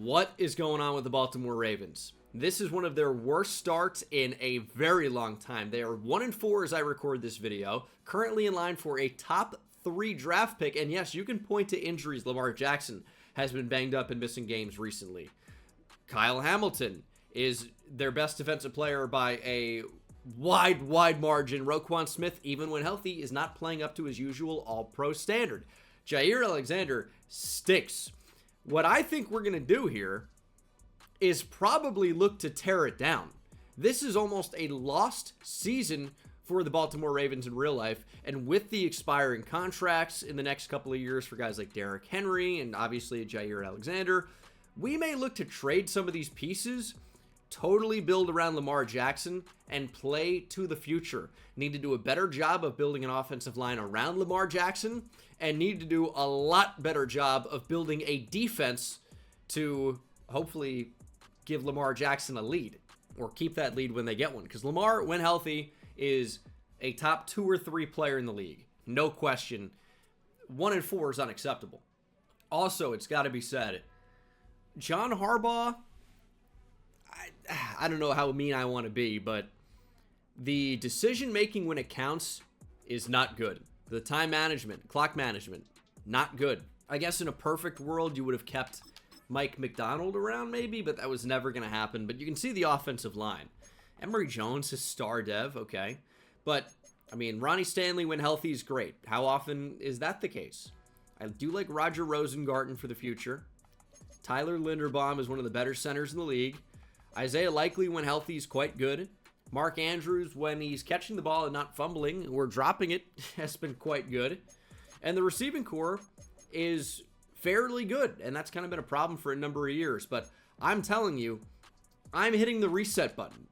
What is going on with the Baltimore Ravens? This is one of their worst starts in a very long time. They are 1-4 as I record this video, currently in line for a top 3 draft pick. And yes, you can point to injuries. Lamar Jackson has been banged up and missing games recently. Kyle Hamilton is their best defensive player by a wide margin. Roquan Smith, even when healthy, is not playing up to his usual all-pro standard. Jair Alexander stinks. What I think we're going to do here is probably look to tear it down. This is almost a lost season for the Baltimore Ravens in real life, and with the expiring contracts in the next couple of years for guys like Derrick Henry and obviously Jair Alexander, we may look to trade some of these pieces, totally build around Lamar Jackson, and play to the future. Need to do a better job of building an offensive line around Lamar Jackson, and need to do a lot better job of building a defense to hopefully give Lamar Jackson a lead, or keep that lead when they get one. Because Lamar, when healthy, is a top 2 or 3 player in the league. No question. 1-4 is unacceptable. Also, it's got to be said, John Harbaugh, I don't know how mean I want to be, but the decision-making when it counts is not good. The time management, clock management, not good. I guess in a perfect world, you would have kept Mike McDonald around maybe, but that was never going to happen. But you can see the offensive line. Emory Jones is star dev, okay. But, I mean, Ronnie Stanley when healthy is great. How often is that the case? I do like Roger Rosengarten for the future. Tyler Linderbaum is one of the better centers in the league. Isaiah Likely when healthy is quite good. Mark Andrews when he's catching the ball and not fumbling or dropping it has been quite good. And the receiving core is fairly good, and that's kind of been a problem for a number of years. But I'm telling you, I'm hitting the reset button.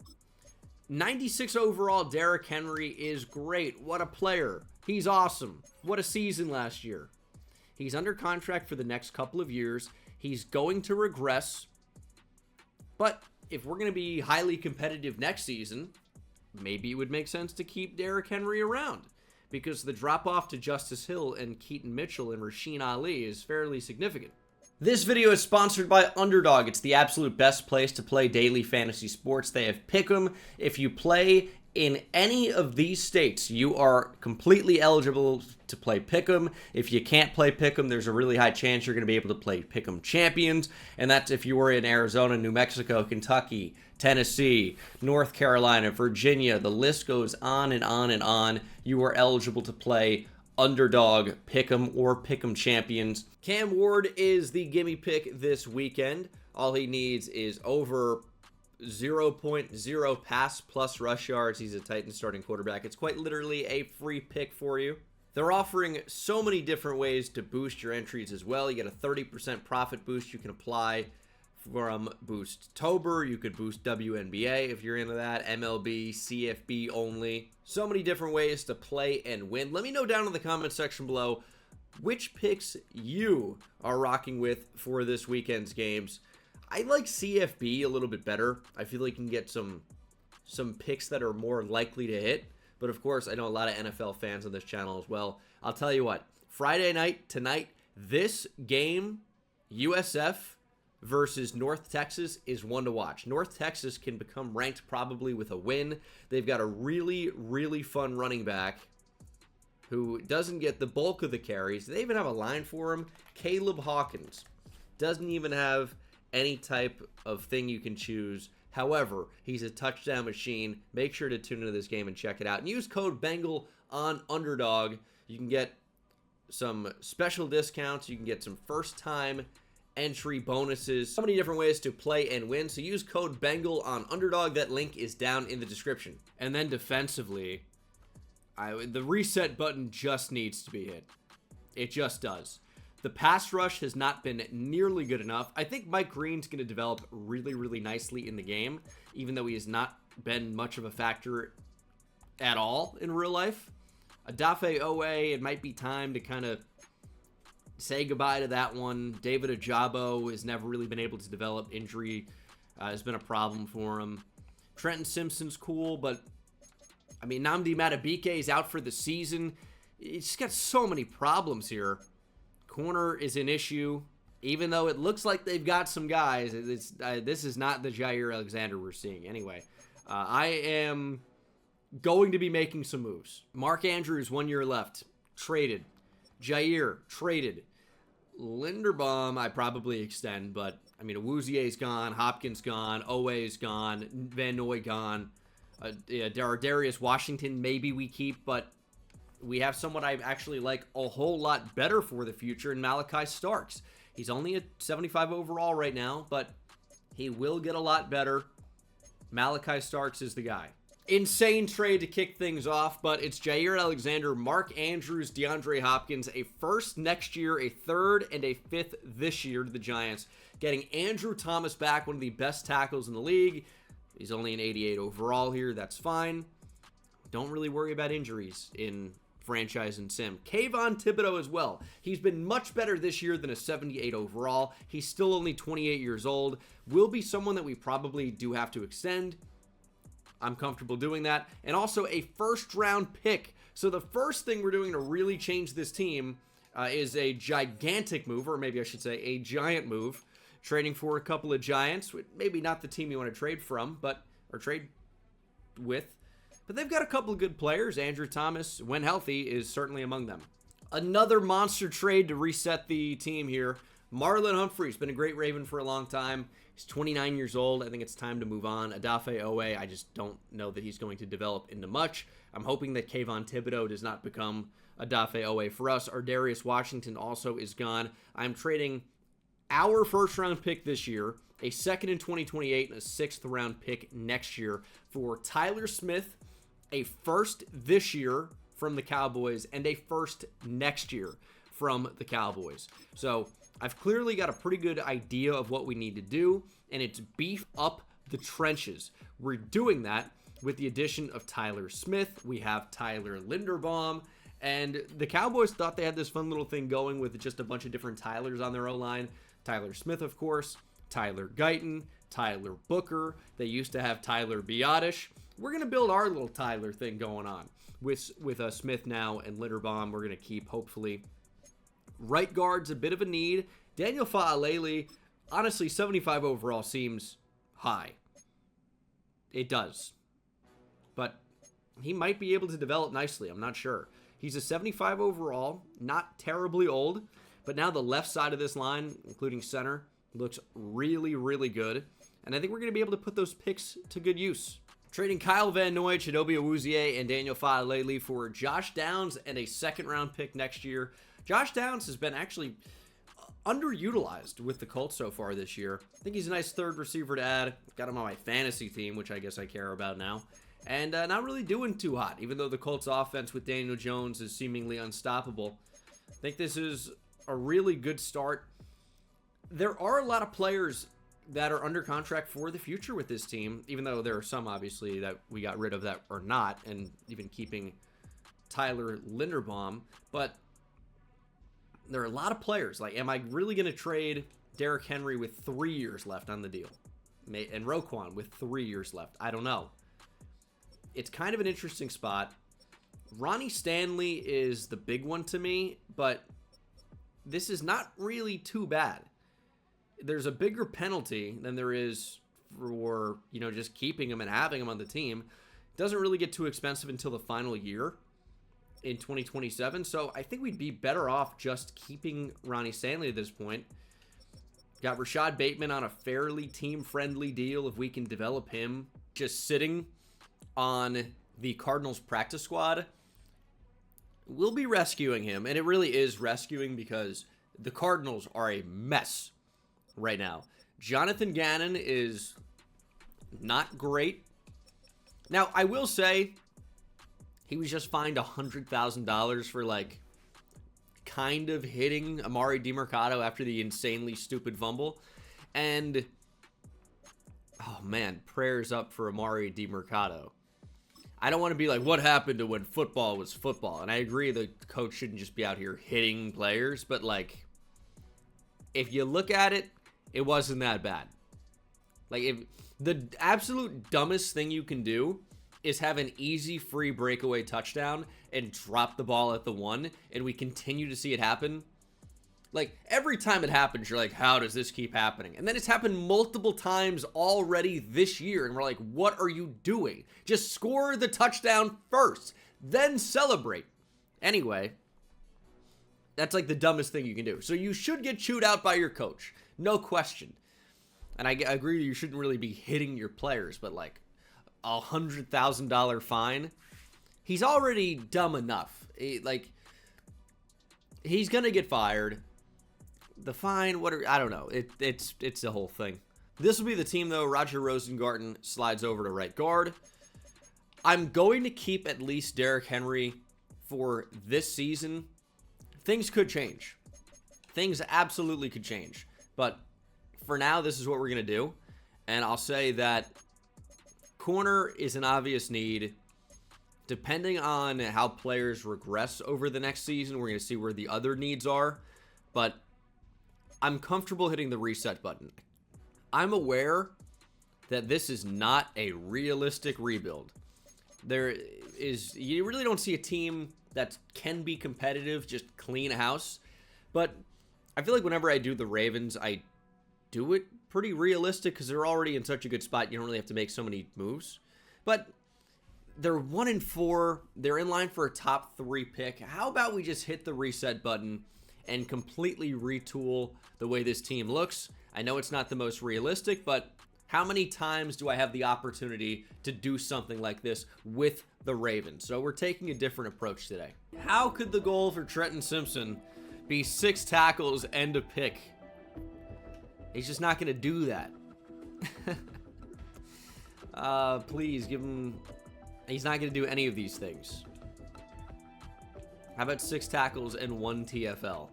96 overall Derrick Henry is great. What a player. He's awesome. What a season last year. He's under contract for the next couple of years. He's going to regress. But if we're going to be highly competitive next season, maybe it would make sense to keep Derrick Henry around, because the drop-off to Justice Hill and Keaton Mitchell and Rasheen Ali is fairly significant. This video is sponsored by Underdog. It's the absolute best place to play daily fantasy sports. They have Pick'em. If you play in any of these states, you are completely eligible to play Pick'em. If you can't play Pick'em, there's a really high chance you're going to be able to play Pick'em Champions, and that's if you were in Arizona, New Mexico, Kentucky, Tennessee, North Carolina, Virginia. The list goes on and on and on. You are eligible to play Underdog, Pick'em, or Pick'em Champions. Cam Ward is the gimme pick this weekend. All he needs is over 0.0 pass plus rush yards. He's a Titans starting quarterback. It's quite literally a free pick for you. They're offering so many different ways to boost your entries as well. You get a 30% profit boost you can apply from Boost Tober. You could boost WNBA if you're into that. MLB, CFB only. So many different ways to play and win. Let me know down in the comment section below which picks you are rocking with for this weekend's games. I like CFB a little bit better. I feel like you can get some picks that are more likely to hit. But of course, I know a lot of NFL fans on this channel as well. I'll tell you what, Friday night, tonight, this game, USF versus North Texas, is one to watch. North Texas can become ranked probably with a win. They've got a really, really fun running back who doesn't get the bulk of the carries. They even have a line for him. Caleb Hawkins doesn't even have any type of thing you can choose. However, he's a touchdown machine. Make sure to tune into this game and check it out. And use code Bengal on Underdog. You can get some special discounts. You can get some first-time entry bonuses. So many different ways to play and win. So use code Bengal on Underdog. That link is down in the description. And then defensively, the reset button just needs to be hit. It just does. The pass rush has not been nearly good enough. I think Mike Green's going to develop really, really nicely in the game, even though he has not been much of a factor at all in real life. Adafe Owe, it might be time to kind of say goodbye to that one. David Ajabo has never really been able to develop. Injury has been a problem for him. Trenton Simpson's cool, but I mean, Nnamdi Madubuike is out for the season. It's just got so many problems here. Corner is an issue. Even though it looks like they've got some guys, this is not the Jair Alexander we're seeing. Anyway, I am going to be making some moves. Mark Andrews, 1 year left. Traded. Jair, traded. Linderbaum, I probably extend, but, I mean, Awuzie's gone, Hopkins gone, Owe's gone, Van Noy gone. Darius Washington, maybe we keep, but we have someone I actually like a whole lot better for the future in Malachi Starks. He's only at 75 overall right now, but he will get a lot better. Malachi Starks is the guy. Insane trade to kick things off, but it's Jair Alexander, Mark Andrews, DeAndre Hopkins, a first next year, a third, and a fifth this year to the Giants. Getting Andrew Thomas back, one of the best tackles in the league. He's only an 88 overall here. That's fine. Don't really worry about injuries in franchise and sim. Kayvon Thibodeau as well. He's been much better this year than a 78 overall. He's still only 28 years old. Will be someone that we probably do have to extend. I'm comfortable doing that. And also a first-round pick. So the first thing we're doing to really change this team is a gigantic move, or maybe I should say a giant move. Trading for a couple of Giants. Maybe not the team you want to trade from, or trade with. But they've got a couple of good players. Andrew Thomas, when healthy, is certainly among them. Another monster trade to reset the team here. Marlon Humphrey's been a great Raven for a long time. He's 29 years old. I think it's time to move on. Odafe Owe, I just don't know that he's going to develop into much. I'm hoping that Kayvon Thibodeau does not become Odafe Owe for us. Our Darius Washington also is gone. I'm trading our first-round pick this year, a second in 2028, and a sixth-round pick next year for Tyler Smith, a first this year from the Cowboys, and a first next year from the Cowboys. So I've clearly got a pretty good idea of what we need to do, and it's beef up the trenches. We're doing that with the addition of Tyler Smith. We have Tyler Linderbaum, and the Cowboys thought they had this fun little thing going with just a bunch of different Tylers on their O-line. Tyler Smith, of course, Tyler Guyton, Tyler Booker. They used to have Tyler Biotish. We're going to build our little Tyler thing going on with Smith now and Linderbaum. We're going to keep, hopefully. Right guard's a bit of a need. Daniel Fa'alele, honestly, 75 overall seems high. It does. But he might be able to develop nicely. I'm not sure. He's a 75 overall, not terribly old. But now the left side of this line, including center, looks really, really good. And I think we're going to be able to put those picks to good use. Trading Kyle Van Noy, Chidobe Awuzie, and Daniel Fa'alele for Josh Downs and a second-round pick next year. Josh Downs has been actually underutilized with the Colts so far this year. I think he's a nice third receiver to add. Got him on my fantasy team, which I guess I care about now. And not really doing too hot, even though the Colts offense with Daniel Jones is seemingly unstoppable. I think this is a really good start. There are a lot of players that are under contract for the future with this team, even though there are some, obviously, that we got rid of that are not, and even keeping Tyler Linderbaum. But there are a lot of players. Like, am I really going to trade Derrick Henry with 3 years left on the deal? And Roquan with 3 years left? I don't know. It's kind of an interesting spot. Ronnie Stanley is the big one to me, but this is not really too bad. There's a bigger penalty than there is for, just keeping him and having him on the team. It doesn't really get too expensive until the final year in 2027. So I think we'd be better off just keeping Ronnie Stanley at this point. Got Rashad Bateman on a fairly team-friendly deal if we can develop him. Just sitting on the Cardinals practice squad. We'll be rescuing him, and it really is rescuing because the Cardinals are a mess right now. Jonathan Gannon is not great. Now, I will say he was just fined $100,000 for, kind of hitting Amari DiMercato after the insanely stupid fumble. And, oh man, prayers up for Amari DiMercato. I don't want to be like, what happened to when football was football? And I agree the coach shouldn't just be out here hitting players, but if you look at it, it wasn't that bad. If the absolute dumbest thing you can do is have an easy free breakaway touchdown and drop the ball at the 1, and we continue to see it happen, Like, every time it happens, you're like, how does this keep happening? And then it's happened multiple times already this year, and we're like, what are you doing? Just score the touchdown first, then celebrate. Anyway, that's like the dumbest thing you can do. So you should get chewed out by your coach, no question. And I agree you shouldn't really be hitting your players, but like $100,000 fine, he's already dumb enough. He's gonna get fired. The fine, I don't know. It's the whole thing. This will be the team, though. Roger Rosengarten slides over to right guard. I'm going to keep at least Derrick Henry for this season. Things could change. Things absolutely could change. But for now, this is what we're going to do. And I'll say that corner is an obvious need. Depending on how players regress over the next season, we're going to see where the other needs are. But I'm comfortable hitting the reset button. I'm aware that this is not a realistic rebuild. You really don't see a team that can be competitive, just clean house. But I feel like whenever I do the Ravens, I do it pretty realistic because they're already in such a good spot. You don't really have to make so many moves. But they're 1-4. They're in line for a top 3 pick. How about we just hit the reset button and completely retool the way this team looks? I know it's not the most realistic, but how many times do I have the opportunity to do something like this with the Ravens? So we're taking a different approach today. How could the goal for Trenton Simpson be 6 tackles and a pick? He's just not going to do that. Please give him... He's not going to do any of these things. How about 6 tackles and 1 TFL?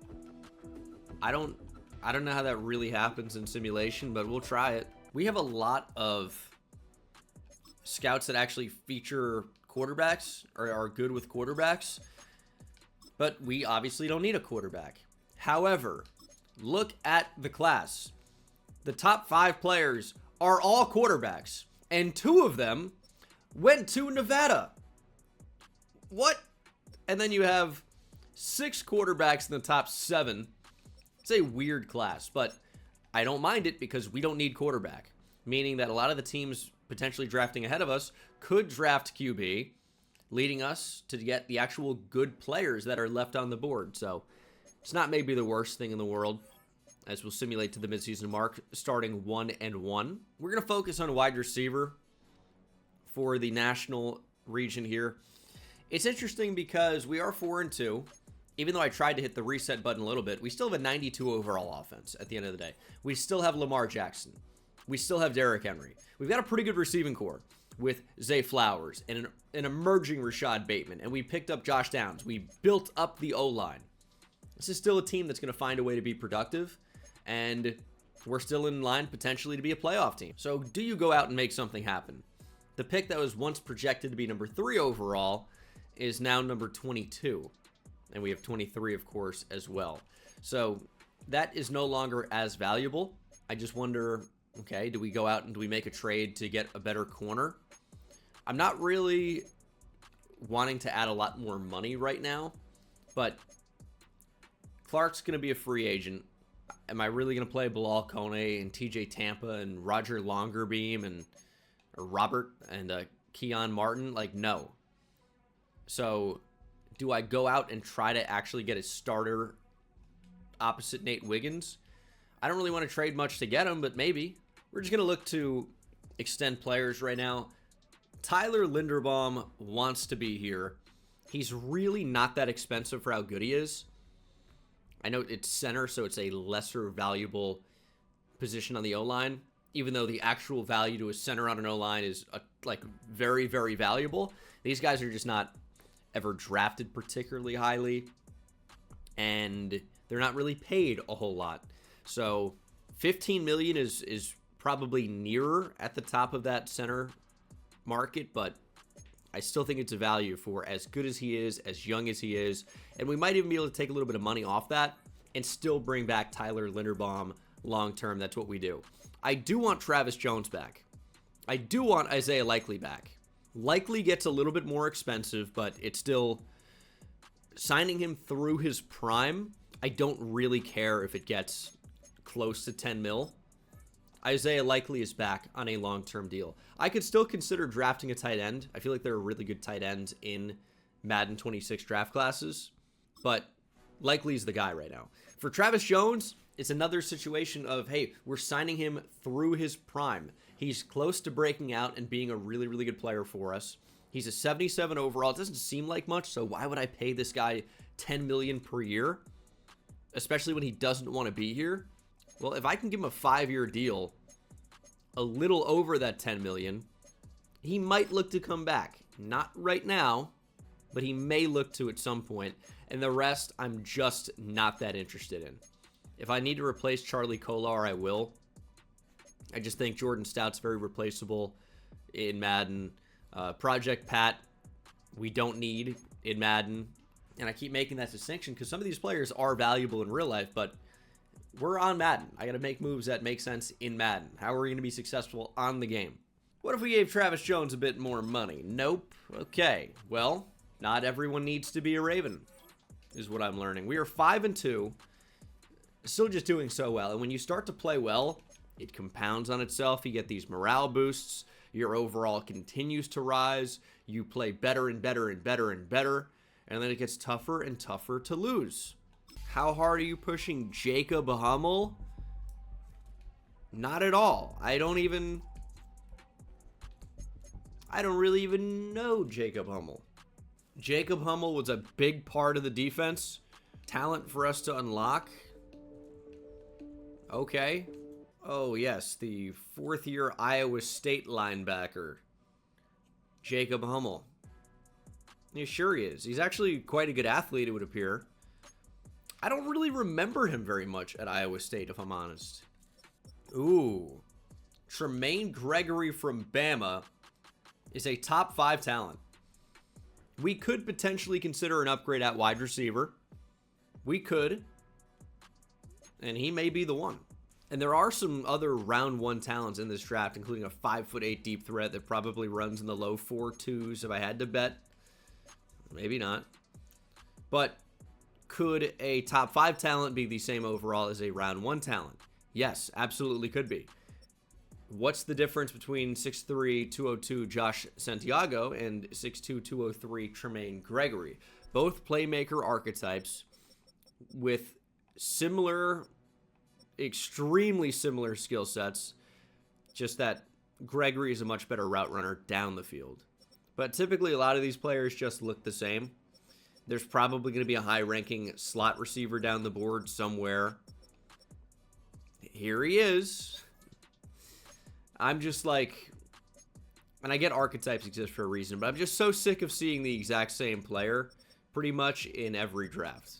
I don't know how that really happens in simulation, but we'll try it. We have a lot of scouts that actually feature quarterbacks or are good with quarterbacks, but we obviously don't need a quarterback. However, look at the class. The top 5 players are all quarterbacks, and 2 of them went to Nevada. What? And then you have 6 quarterbacks in the top 7. It's a weird class, but I don't mind it because we don't need quarterback. Meaning that a lot of the teams potentially drafting ahead of us could draft QB, leading us to get the actual good players that are left on the board. So it's not maybe the worst thing in the world, as we'll simulate to the midseason mark, starting 1-1. We're going to focus on wide receiver for the national region here. It's interesting because we are 4-2. Even though I tried to hit the reset button a little bit, we still have a 92 overall offense at the end of the day. We still have Lamar Jackson. We still have Derrick Henry. We've got a pretty good receiving core with Zay Flowers and an emerging Rashad Bateman. And we picked up Josh Downs. We built up the O-line. This is still a team that's going to find a way to be productive. And we're still in line potentially to be a playoff team. So do you go out and make something happen? The pick that was once projected to be number 3 overall is now number 22. And we have 23, of course, as well. So that is no longer as valuable. I just wonder, okay, do we go out and do we make a trade to get a better corner? I'm not really wanting to add a lot more money right now, but Clark's going to be a free agent. Am I really going to play Bilal Kone and TJ Tampa and Roger Longerbeam and Robert and Keon Martin? Like, no. So do I go out and try to actually get a starter opposite Nate Wiggins? I don't really want to trade much to get him, but maybe. We're just going to look to extend players right now. Tyler Linderbaum wants to be here. He's really not that expensive for how good he is. I know it's center, so it's a lesser valuable position on the O-line, even though the actual value to a center on an O-line is like very, very valuable. These guys are just not ever drafted particularly highly, and they're not really paid a whole lot. So $15 million is probably nearer at the top of that center market, but I still think it's a value for as good as he is, as young as he is, and we might even be able to take a little bit of money off that and still bring back Tyler Linderbaum long term. That's what we do. I do want Travis Jones back. I do want Isaiah Likely back. Likely gets a little bit more expensive, but it's still signing him through his prime. I don't really care if it gets close to 10 mil. Isaiah likely is back on a long-term deal. I could still consider drafting a tight end. I feel like there are really good tight ends in Madden 26 draft classes, but likely is the guy right now. For Travis Jones, it's another situation of, hey, we're signing him through his prime. He's close to breaking out and being a really, really good player for us. He's a 77 overall. It doesn't seem like much, so why would I pay this guy $10 million per year? Especially when he doesn't want to be here. Well, if I can give him a 5-year deal, a little over that $10 million, he might look to come back. Not right now, but he may look to at some point. And the rest, I'm just not that interested in. If I need to replace Charlie Kolar, I will. I just think Jordan Stout's very replaceable in Madden. Project Pat, we don't need in Madden. And I keep making that distinction because some of these players are valuable in real life, but we're on Madden. I got to make moves that make sense in Madden. How are we going to be successful on the game? What if we gave Travis Jones a bit more money? Nope. Okay. Well, not everyone needs to be a Raven, is what I'm learning. We are 5-2, still just doing so well. And when you start to play well, it compounds on itself. You get these morale boosts. Your overall continues to rise. You play better and better and better and better. And then it gets tougher and tougher to lose. How hard are you pushing Jacob Hummel? Not at all. I don't really even know Jacob Hummel. Jacob Hummel was a big part of the defense. Talent for us to unlock. Okay. Oh, yes, the 4th-year Iowa State linebacker, Jacob Hummel. Yeah, sure he is. He's actually quite a good athlete, it would appear. I don't really remember him very much at Iowa State, if I'm honest. Ooh. Tremaine Gregory from Bama is a top 5 talent. We could potentially consider an upgrade at wide receiver. We could. And he may be the one. And there are some other round 1 talents in this draft, including a 5'8" deep threat that probably runs in the low 4.2s if I had to bet. Maybe not. But could a top 5 talent be the same overall as a round 1 talent? Yes, absolutely could be. What's the difference between 6'3", 202 Josh Santiago and 6'2", 203 Tremaine Gregory? Both playmaker archetypes with similar, extremely similar skill sets, just that Gregory is a much better route runner down the field. But typically a lot of these players just look the same. There's probably going to be a high-ranking slot receiver down the board somewhere. Here he is. I'm just like, and I get archetypes exist for a reason, but I'm just so sick of seeing the exact same player pretty much in every draft.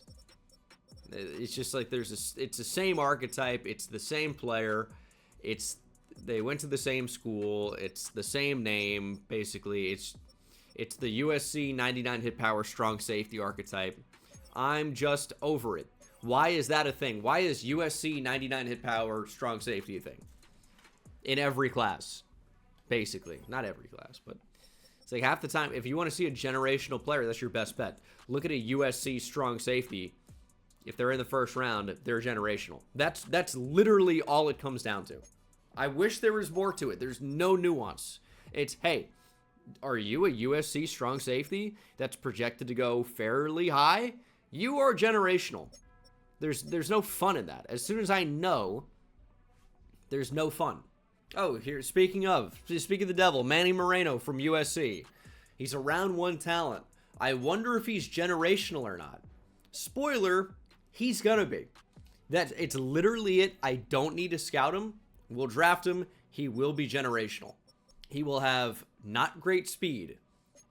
It's just like it's the same archetype, it's the same player, they went to the same school, it's the same name, basically. It's the USC 99 hit power strong safety archetype. I'm just over it. Why is that a thing? Why is USC 99 hit power strong safety a thing? In every class, basically. Not every class, but it's like half the time, if you want to see a generational player, that's your best bet. Look at a USC strong safety. If they're in the first round, they're generational. That's literally all it comes down to. I wish there was more to it. There's no nuance. It's, hey, are you a USC strong safety that's projected to go fairly high? You are generational. There's no fun in that. As soon as I know, there's no fun. Oh, here, speaking of the devil, Manny Moreno from USC. He's a round 1 talent. I wonder if he's generational or not. Spoiler, he's gonna be. It's literally it. I don't need to scout him. We'll draft him. He will be generational. He will have not great speed.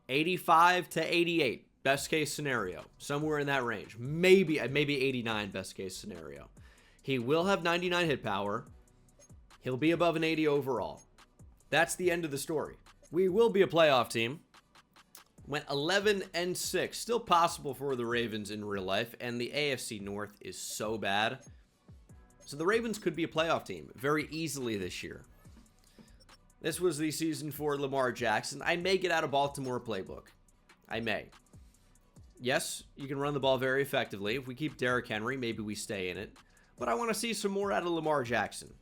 85 to 88, best case scenario. Somewhere in that range. Maybe 89, best case scenario. He will have 99 hit power. He'll be above an 80 overall. That's the end of the story. We will be a playoff team. Went 11-6. Still possible for the Ravens in real life. And the AFC North is so bad. So the Ravens could be a playoff team very easily this year. This was the season for Lamar Jackson. I may get out of Baltimore playbook. I may. Yes, you can run the ball very effectively. If we keep Derrick Henry, maybe we stay in it. But I want to see some more out of Lamar Jackson.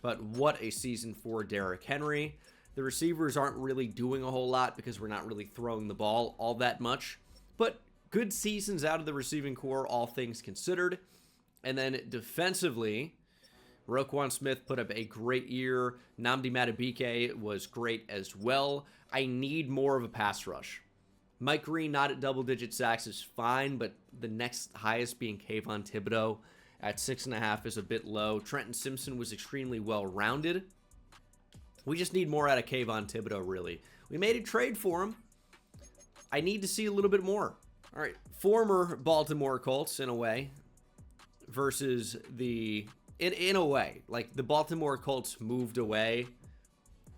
But what a season for Derrick Henry. The receivers aren't really doing a whole lot because we're not really throwing the ball all that much. But good seasons out of the receiving core, all things considered. And then defensively, Roquan Smith put up a great year. Nnamdi Madubuike was great as well. I need more of a pass rush. Mike Green, not at double-digit sacks, is fine, but the next highest being Kayvon Thibodeau at 6.5 is a bit low. Trenton Simpson was extremely well-rounded. We just need more out of Kayvon Thibodeau, really. We made a trade for him. I need to see a little bit more. All right, former Baltimore Colts, in a way, versus the... In a way, like the Baltimore Colts moved away,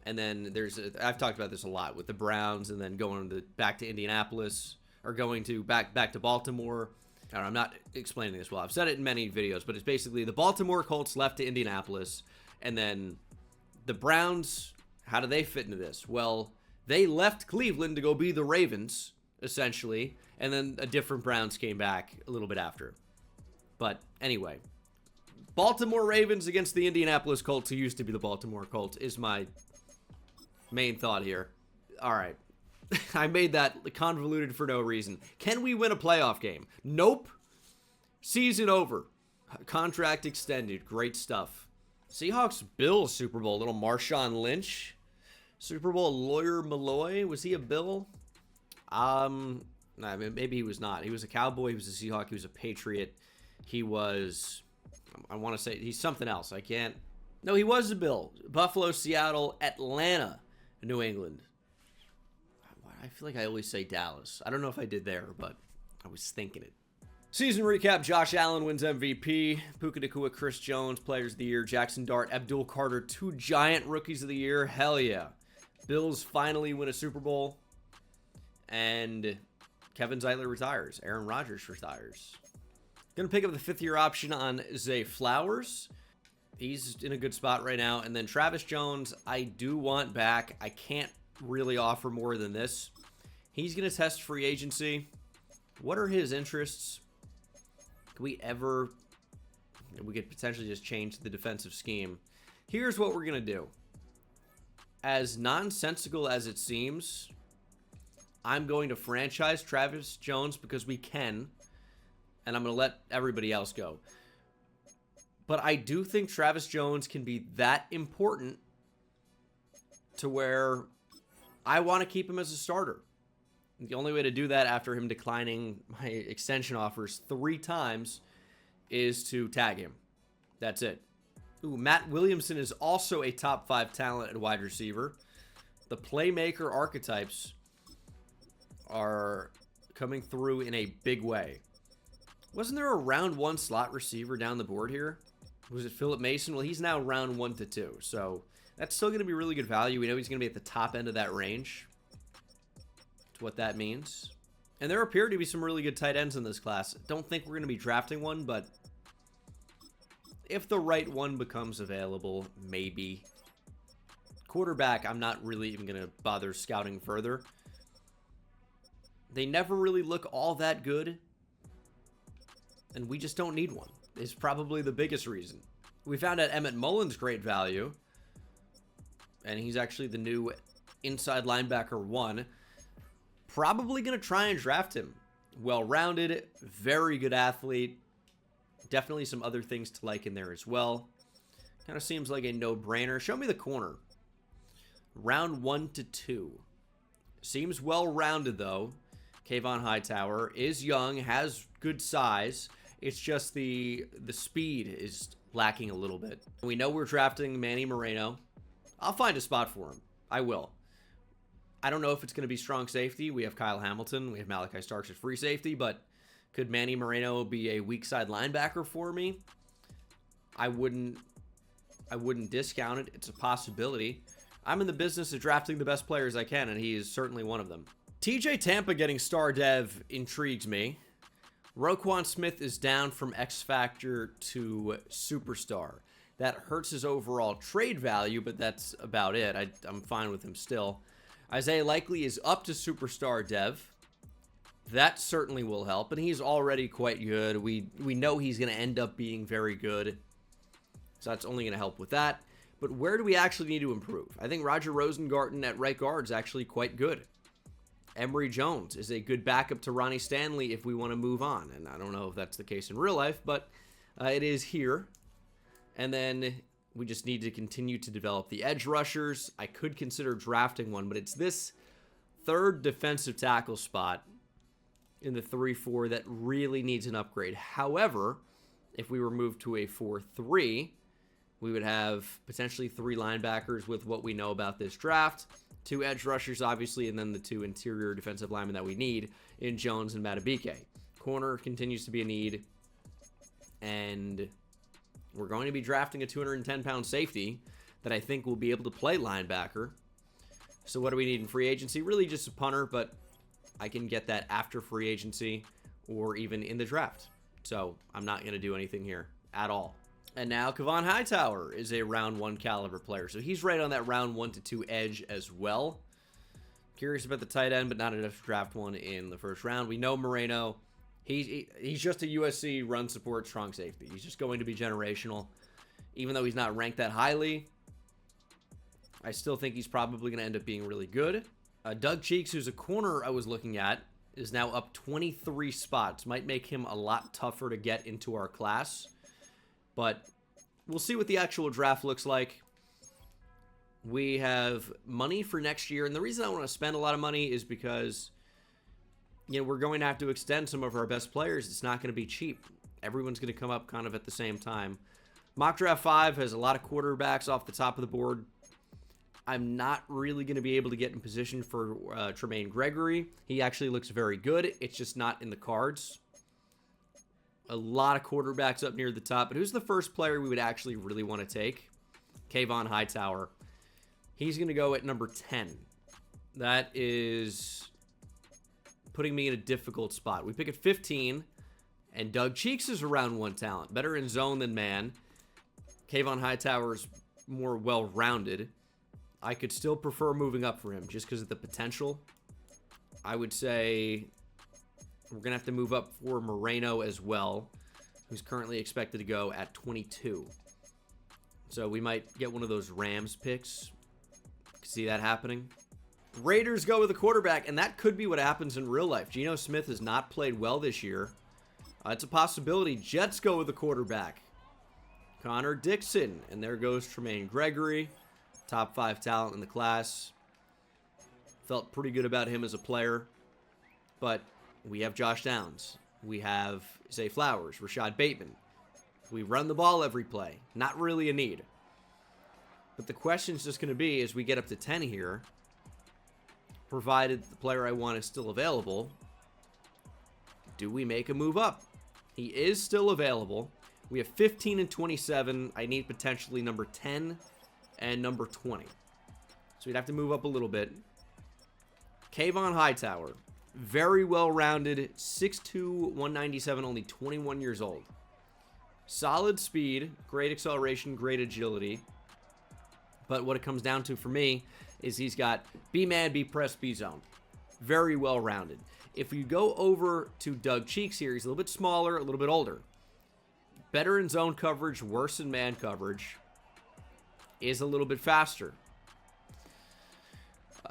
and then I've talked about this a lot with the Browns, and then going back to Indianapolis, or going to back to Baltimore. I don't know, I'm not explaining this well. I've said it in many videos, but it's basically the Baltimore Colts left to Indianapolis, and then the Browns, how do they fit into this? Well, they left Cleveland to go be the Ravens, essentially, and then a different Browns came back a little bit after. But anyway, Baltimore Ravens against the Indianapolis Colts, who used to be the Baltimore Colts, is my main thought here. All right. I made that convoluted for no reason. Can we win a playoff game? Nope. Season over. Contract extended. Great stuff. Seahawks Bills Super Bowl. Little Marshawn Lynch. Super Bowl lawyer Malloy. Was he a Bill? Maybe he was not. He was a Cowboy. He was a Seahawk. He was a Patriot. He was... I want to say he's something else. I can't. No, he was a Bill. Buffalo, Seattle, Atlanta, New England. I feel like I always say Dallas. I don't know if I did there, but I was thinking it. Season recap. Josh Allen wins MVP. Puka Nacua, Chris Jones, Players of the Year. Jackson Dart, Abdul Carter, 2 giant Rookies of the Year. Hell yeah. Bills finally win a Super Bowl. And Kevin Zeitler retires. Aaron Rodgers retires. Going to pick up the 5th-year option on Zay Flowers. He's in a good spot right now. And then Travis Jones, I do want back. I can't really offer more than this. He's going to test free agency. What are his interests? Could we could potentially just change the defensive scheme. Here's what we're going to do. As nonsensical as it seems, I'm going to franchise Travis Jones because we can. And I'm going to let everybody else go. But I do think Travis Jones can be that important to where I want to keep him as a starter. The only way to do that after him declining my extension offers 3 times is to tag him. That's it. Ooh, Matt Williamson is also a top 5 talent at wide receiver. The playmaker archetypes are coming through in a big way. Wasn't there a round 1 slot receiver down the board here? Was it Philip Mason? Well, he's now round 1 to 2. So that's still going to be really good value. We know he's going to be at the top end of that range. That's what that means. And there appear to be some really good tight ends in this class. Don't think we're going to be drafting one, but if the right one becomes available, maybe. Quarterback, I'm not really even going to bother scouting further. They never really look all that good. And we just don't need one. Is probably the biggest reason. We found out Emmett Mullins' great value. And he's actually the new inside linebacker 1. Probably going to try and draft him. Well-rounded, very good athlete. Definitely some other things to like in there as well. Kind of seems like a no-brainer. Show me the corner. Round 1 to 2. Seems well-rounded, though. Kayvon Hightower is young, has good size. It's just the speed is lacking a little bit. We know we're drafting Manny Moreno. I'll find a spot for him. I will. I don't know if it's going to be strong safety. We have Kyle Hamilton. We have Malachi Starks at free safety. But could Manny Moreno be a weak side linebacker for me? I wouldn't discount it. It's a possibility. I'm in the business of drafting the best players I can, and he is certainly one of them. TJ Tampa getting star dev intrigues me. Roquan Smith is down from X Factor to Superstar. That hurts his overall trade value, but that's about it. I'm fine with him still. Isaiah Likely is up to Superstar dev. That certainly will help, and he's already quite good. We know he's going to end up being very good, so that's only going to help with that. But where do we actually need to improve? I think Roger Rosengarten at right guard is actually quite good. Emory Jones is a good backup to Ronnie Stanley if we want to move on, and I don't know if that's the case in real life, but it is here. And then we just need to continue to develop the edge rushers. I could consider drafting one, but it's this third defensive tackle spot in the 3-4 that really needs an upgrade. However, if we were moved to a 4-3, we would have potentially 3 linebackers with what we know about this draft, 2 edge rushers, obviously, and then the 2 interior defensive linemen that we need in Jones and Matabike. Corner continues to be a need, and we're going to be drafting a 210-pound safety that I think will be able to play linebacker. So what do we need in free agency? Really just a punter, but I can get that after free agency or even in the draft. So I'm not going to do anything here at all. And now Kevon Hightower is a round 1 caliber player. So he's right on that round 1 to 2 edge as well. Curious about the tight end, but not enough to draft one in the first round. We know Moreno. He's just a USC run support strong safety. He's just going to be generational. Even though he's not ranked that highly, I still think he's probably going to end up being really good. Doug Cheeks, who's a corner I was looking at, is now up 23 spots. Might make him a lot tougher to get into our class. But we'll see what the actual draft looks like. We have money for next year. And the reason I want to spend a lot of money is because, you know, we're going to have to extend some of our best players. It's not going to be cheap. Everyone's going to come up kind of at the same time. Mock Draft 5 has a lot of quarterbacks off the top of the board. I'm not really going to be able to get in position for Tremaine Gregory. He actually looks very good. It's just not in the cards. A lot of quarterbacks up near the top. But who's the first player we would actually really want to take? Kevon Hightower. He's going to go at number 10. That is putting me in a difficult spot. We pick at 15, and Doug Cheeks is a round 1 talent. Better in zone than man. Kevon Hightower is more well-rounded. I could still prefer moving up for him just because of the potential. I would say we're going to have to move up for Moreno as well, who's currently expected to go at 22. So we might get one of those Rams picks. See that happening. Raiders go with a quarterback, and that could be what happens in real life. Geno Smith has not played well this year. It's a possibility. Jets go with a quarterback. Connor Dixon, and there goes Tremaine Gregory. Top 5 talent in the class. Felt pretty good about him as a player. But we have Josh Downs. We have Zay Flowers, Rashad Bateman. We run the ball every play. Not really a need. But the question is just going to be, as we get up to 10 here, provided the player I want is still available, do we make a move up? He is still available. We have 15 and 27. I need potentially number 10 and number 20. So we'd have to move up a little bit. Kevon Hightower. Very well-rounded. 6'2", 197, only 21 years old. Solid speed. Great acceleration. Great agility. But what it comes down to for me is he's got B-man, B-press, B-zone. Very well-rounded. If you go over to Doug Cheeks here, he's a little bit smaller, a little bit older. Better in zone coverage, worse in man coverage. Is a little bit faster.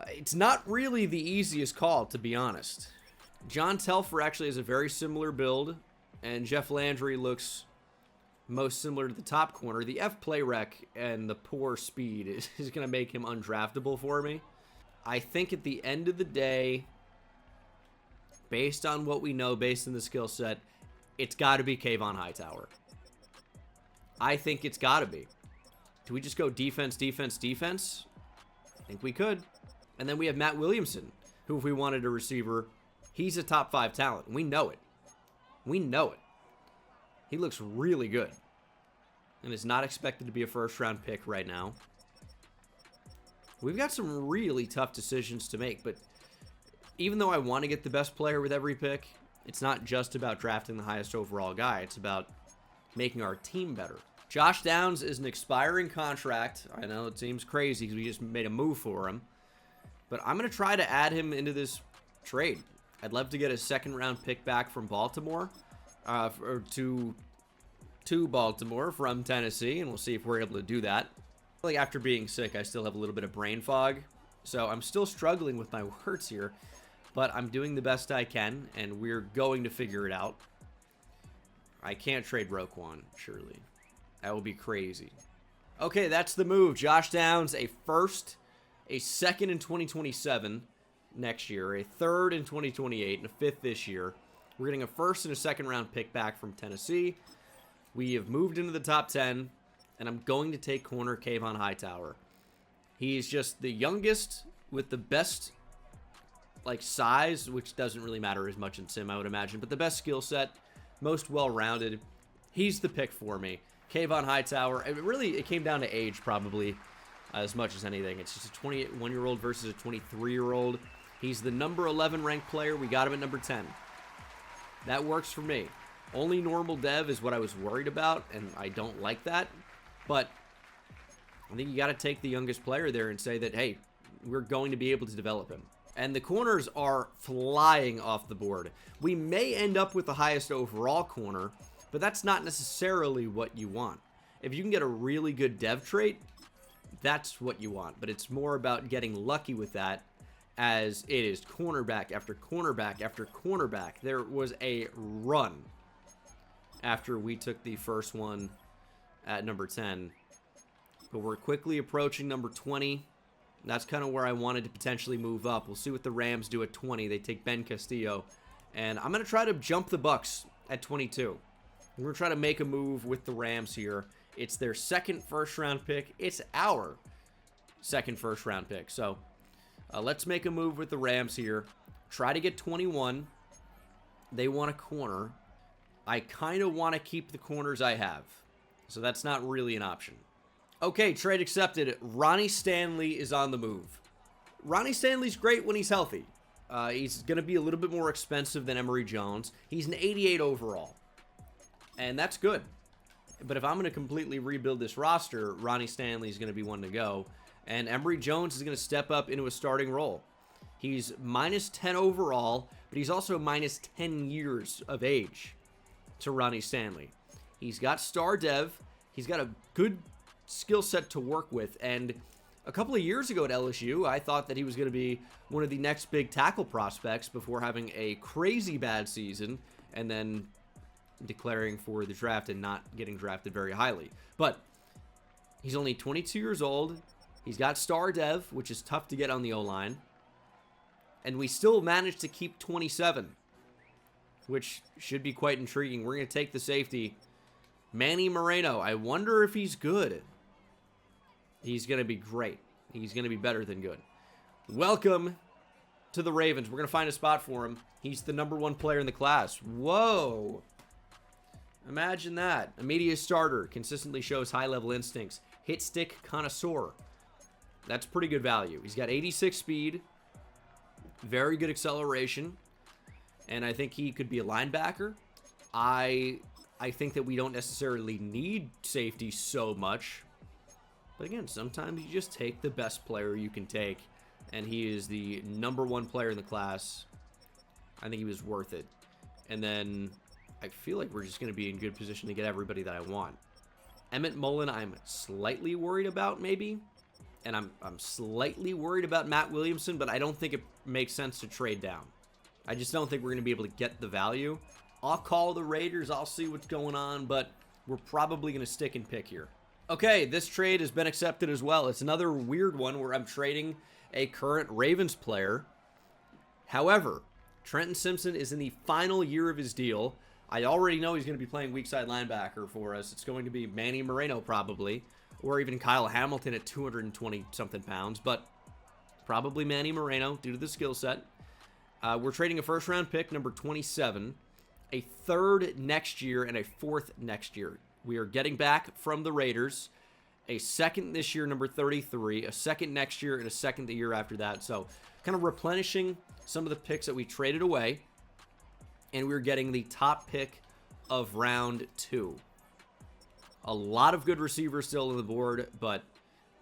It's not really the easiest call, to be honest. John Telfer actually has a very similar build, and Jeff Landry looks most similar to the top corner. The F play rec and the poor speed is going to make him undraftable for me. I think at the end of the day, based on what we know, based on the skill set, it's got to be Kevon Hightower. I think it's got to be. Do we just go defense, defense, defense? I think we could. And then we have Matt Williamson, who, if we wanted a receiver, he's a top 5 talent. We know it. We know it. He looks really good. And is not expected to be a first-round pick right now. We've got some really tough decisions to make, but even though I want to get the best player with every pick, it's not just about drafting the highest overall guy. It's about making our team better. Josh Downs is an expiring contract. I know it seems crazy because we just made a move for him. But I'm going to try to add him into this trade. I'd love to get a second-round pick back from Baltimore, or to Baltimore from Tennessee, and we'll see if we're able to do that. Like, after being sick, I still have a little bit of brain fog, so I'm still struggling with my words here, but I'm doing the best I can, and we're going to figure it out. I can't trade Roquan, surely. That would be crazy. Okay, that's the move. Josh Downs, a first, a second in 2027 next year, a third in 2028, and a fifth this year. We're getting a first and a second round pick back from Tennessee. We have moved into the top 10, and I'm going to take corner Kayvon Hightower. He's just the youngest with the best, like, size, which doesn't really matter as much in sim, I would imagine, but the best skill set, most well-rounded. He's the pick for me. Kayvon Hightower. It came down to age, probably, as much as anything. It's just a 21-year-old versus a 23-year-old. He's the number 11 ranked player. We got him at number 10. That works for me. Only normal dev is what I was worried about, and I don't like that. But I think you got to take the youngest player there and say that, hey, we're going to be able to develop him. And the corners are flying off the board. We may end up with the highest overall corner, but that's not necessarily what you want. If you can get a really good dev trait, that's what you want. But it's more about getting lucky with that, as it is cornerback after cornerback after cornerback. There was a run after we took the first one at number 10. But we're quickly approaching number 20. That's kind of where I wanted to potentially move up. We'll see what the Rams do at 20. They take Ben Castillo. And I'm going to try to jump the Bucks at 22. We're going to try to make a move with the Rams here. It's their second first-round pick. It's our second first-round pick. So let's make a move with the Rams here. Try to get 21. They want a corner. I kind of want to keep the corners I have. So that's not really an option. Okay, trade accepted. Ronnie Stanley is on the move. Ronnie Stanley's great when he's healthy. He's going to be a little bit more expensive than Emory Jones. He's an 88 overall. And that's good. But if I'm going to completely rebuild this roster, Ronnie Stanley is going to be one to go. And Emory Jones is going to step up into a starting role. He's minus 10 overall, but he's also minus 10 years of age to Ronnie Stanley. He's got star dev. He's got a good skill set to work with, and a couple of years ago at LSU, I thought that he was going to be one of the next big tackle prospects before having a crazy bad season and then declaring for the draft and not getting drafted very highly. But he's only 22 years old. He's got star dev, which is tough to get on the O-line, and we still managed to keep 27, which should be quite intriguing. We're going to take the safety, Manny Moreno. I wonder if he's good. He's going to be great. He's going to be better than good. Welcome to the Ravens. We're going to find a spot for him. He's the number 1 player in the class. Whoa. Imagine that. A media starter. Consistently shows high-level instincts. Hit stick connoisseur. That's pretty good value. He's got 86 speed. Very good acceleration. And I think he could be a linebacker. I think that we don't necessarily need safety so much. But again, sometimes you just take the best player you can take, and he is the number 1 player in the class. I think he was worth it. And then I feel like we're just going to be in good position to get everybody that I want. Emmett Mullen, I'm slightly worried about, maybe. And I'm slightly worried about Matt Williamson, but I don't think it makes sense to trade down. I just don't think we're going to be able to get the value. I'll call the Raiders. I'll see what's going on, but we're probably going to stick and pick here. Okay, this trade has been accepted as well. It's another weird one where I'm trading a current Ravens player. However, Trenton Simpson is in the final year of his deal. I already know he's going to be playing weak side linebacker for us. It's going to be Manny Moreno probably, or even Kyle Hamilton at 220-something pounds, but probably Manny Moreno due to the skill set. We're trading a first-round pick, number 27, a third next year, and a fourth next year. We are getting back from the Raiders a second this year, number 33, a second next year, and a second the year after that. So kind of replenishing some of the picks that we traded away, and we're getting the top pick of round 2. A lot of good receivers still on the board, but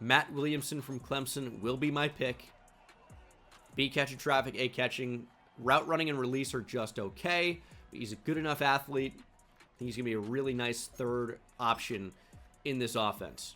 Matt Williamson from Clemson will be my pick. B catching traffic, A catching Route running and release are just okay, but he's a good enough athlete. I think he's going to be a really nice third option in this offense.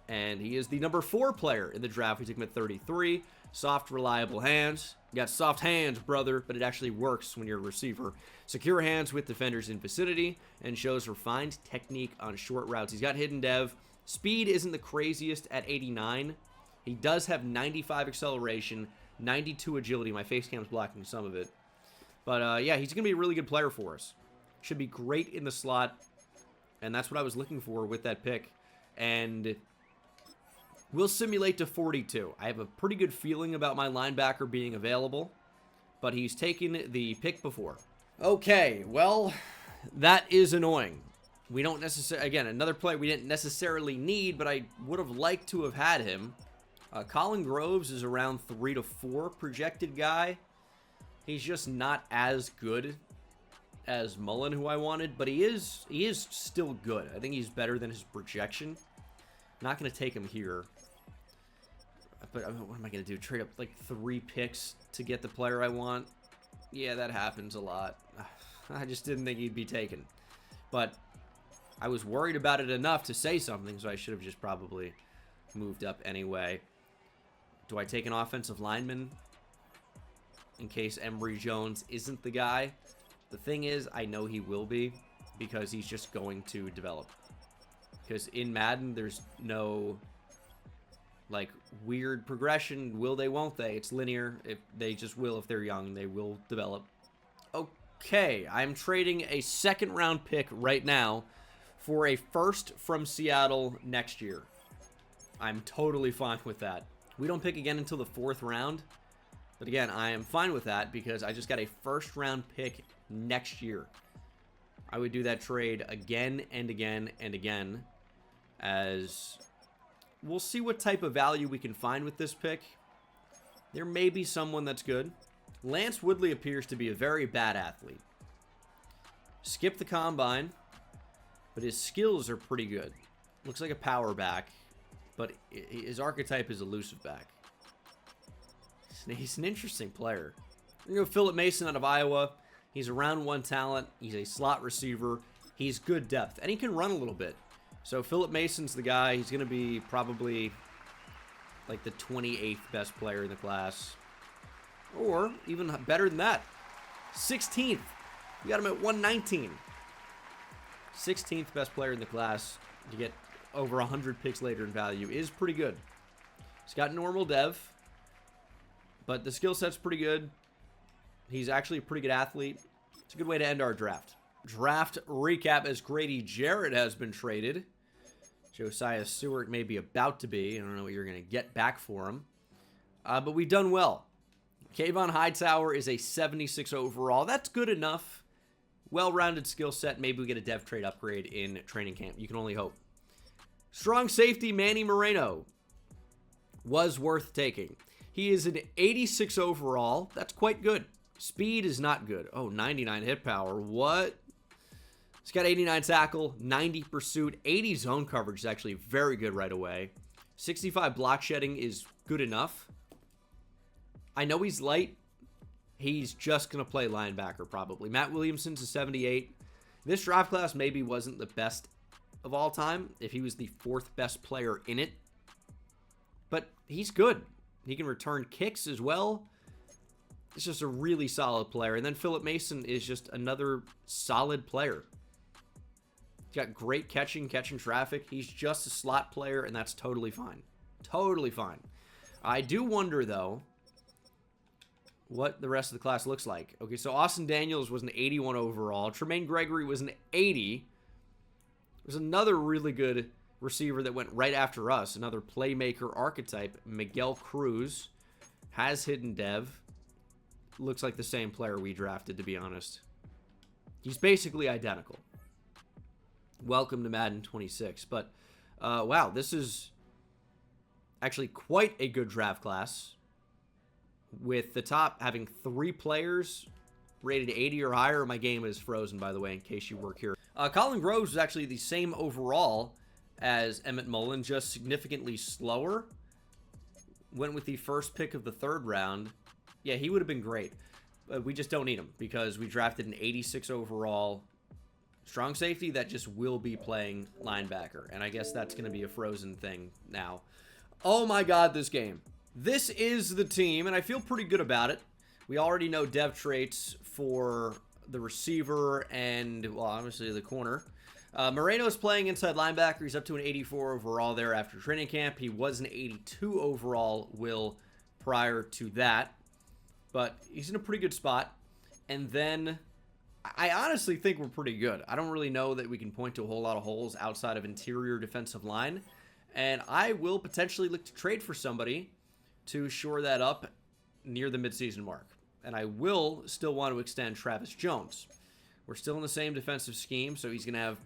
And he is the number 4 player in the draft. We took him at 33. Soft, reliable hands. You got soft hands, brother, but it actually works when you're a receiver. Secure hands with defenders in vicinity, and shows refined technique on short routes. He's got hidden dev. Speed isn't the craziest at 89. He does have 95 acceleration, 92 agility. My face cam's blocking some of it. But, yeah, he's going to be a really good player for us. Should be great in the slot, and that's what I was looking for with that pick. And we'll simulate to 42. I have a pretty good feeling about my linebacker being available, but he's taken the pick before. Okay, well, that is annoying. We don't necessarily, again, another player we didn't necessarily need, but I would have liked to have had him. Colin Groves is around 3 to 4 projected guy. He's just not as good as Mullen, who I wanted, but he is still good. I think he's better than his projection. Not going to take him here. But what am I going to do? Trade up like 3 picks to get the player I want? Yeah, that happens a lot. I just didn't think he'd be taken. But I was worried about it enough to say something, so I should have just probably moved up anyway. Do I take an offensive lineman in case Emory Jones isn't the guy? The thing is, I know he will be because he's just going to develop. Because in Madden, there's no like weird progression. Will they, won't they? It's linear. If they just will, if they're young, they will develop. Okay, I'm trading a 2nd round pick right now for a 1st from Seattle next year. I'm totally fine with that. We don't pick again until the 4th round. But again, I am fine with that because I just got a 1st round pick next year. I would do that trade again and again and again, as we'll see what type of value we can find with this pick. There may be someone that's good. Lance Woodley appears to be a very bad athlete. Skip the combine, but his skills are pretty good. Looks like a power back, but his archetype is elusive back. He's an interesting player. We're going to go Philip Mason out of Iowa. He's a round 1 talent. He's a slot receiver. He's good depth, and he can run a little bit. So Philip Mason's the guy. He's going to be probably like the 28th best player in the class. Or even better than that. 16th. We got him at 119. 16th best player in the class. To get over 100 picks later in value is pretty good. He's got normal dev, but the skill set's pretty good. He's actually a pretty good athlete. It's a good way to end our draft. Draft recap as Grady Jarrett has been traded. Josiah Stewart may be about to be. I don't know what you're going to get back for him. But we've done well. Kayvon Hightower is a 76 overall. That's good enough. Well-rounded skill set. Maybe we get a dev trade upgrade in training camp. You can only hope. Strong safety Manny Moreno was worth taking. He is an 86 overall. That's quite good. Speed is not good. Oh, 99 hit power. What? He's got 89 tackle, 90 pursuit, 80 zone coverage is actually very good right away. 65 block shedding is good enough. I know he's light. He's just going to play linebacker probably. Matt Williamson's a 78. This draft class maybe wasn't the best of all time if he was the 4th best player in it. But he's good. He can return kicks as well. It's just a really solid player. And then Philip Mason is just another solid player. He's got great catching traffic. He's just a slot player, and that's totally fine. Totally fine. I do wonder, though, what the rest of the class looks like. Okay, so Austin Daniels was an 81 overall. Tremaine Gregory was an 80. There's another really good receiver that went right after us. Another playmaker archetype. Miguel Cruz has hidden dev. Looks like the same player we drafted, to be honest. He's basically identical. Welcome to Madden 26. But, wow, this is actually quite a good draft class. With the top having 3 players rated 80 or higher. My game is frozen, by the way, in case you work here. Colin Groves was actually the same overall as Emmett Mullen, just significantly slower. Went with the first pick of the 3rd round. Yeah, he would have been great. But we just don't need him because we drafted an 86 overall strong safety that just will be playing linebacker. And I guess that's going to be a frozen thing now. Oh my god, this game. This is the team, and I feel pretty good about it. We already know dev traits for the receiver and, well, obviously the corner. Moreno's playing inside linebacker. He's up to an 84 overall there after training camp. He was an 82 overall, Will, prior to that. But he's in a pretty good spot. And then I honestly think we're pretty good. I don't really know that we can point to a whole lot of holes outside of interior defensive line. And I will potentially look to trade for somebody to shore that up near the midseason mark. And I will still want to extend Travis Jones. We're still in the same defensive scheme, so he's going to have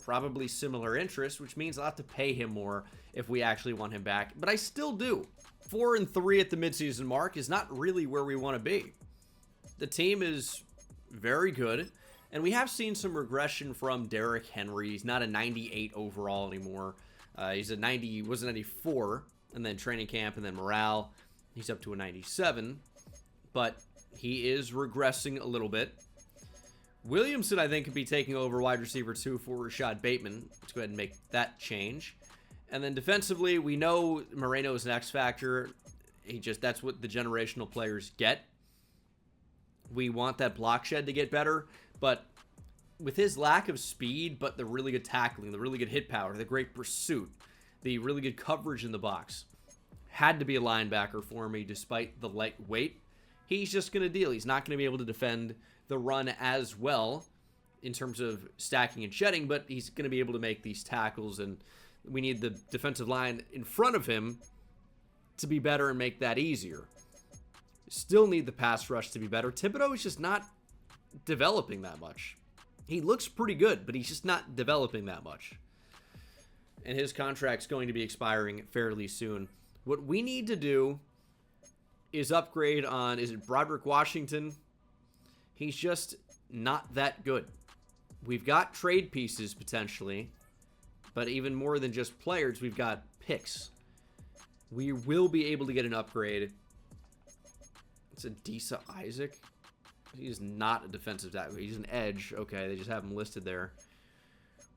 probably similar interests, which means I'll have to pay him more if we actually want him back. But I still do. 4-3 at the midseason mark is not really where we want to be. The team is very good, and we have seen some regression from Derrick Henry. He's not a 98 overall anymore. He's a 90, he was a 94, and then training camp, and then morale. He's up to a 97, but he is regressing a little bit. Williamson, I think, could be taking over wide receiver 2 for Rashad Bateman. Let's go ahead and make that change. And then defensively, we know Moreno is an X factor. That's what the generational players get. We want that block shed to get better, but with his lack of speed, but the really good tackling, the really good hit power, the great pursuit, the really good coverage in the box, had to be a linebacker for me despite the light weight. He's just going to deal. He's not going to be able to defend the run as well in terms of stacking and shedding, but he's going to be able to make these tackles, and we need the defensive line in front of him to be better and make that easier. Still need the pass rush to be better. Thibodeau is just not developing that much. He looks pretty good, but he's just not developing that much. And his contract's going to be expiring fairly soon. What we need to do is upgrade on, is it Broderick Washington? He's just not that good. We've got trade pieces potentially, but even more than just players, we've got picks. We will be able to get an upgrade. It's Adisa Isaac. He's not a defensive tackle. He's an edge. Okay, they just have him listed there.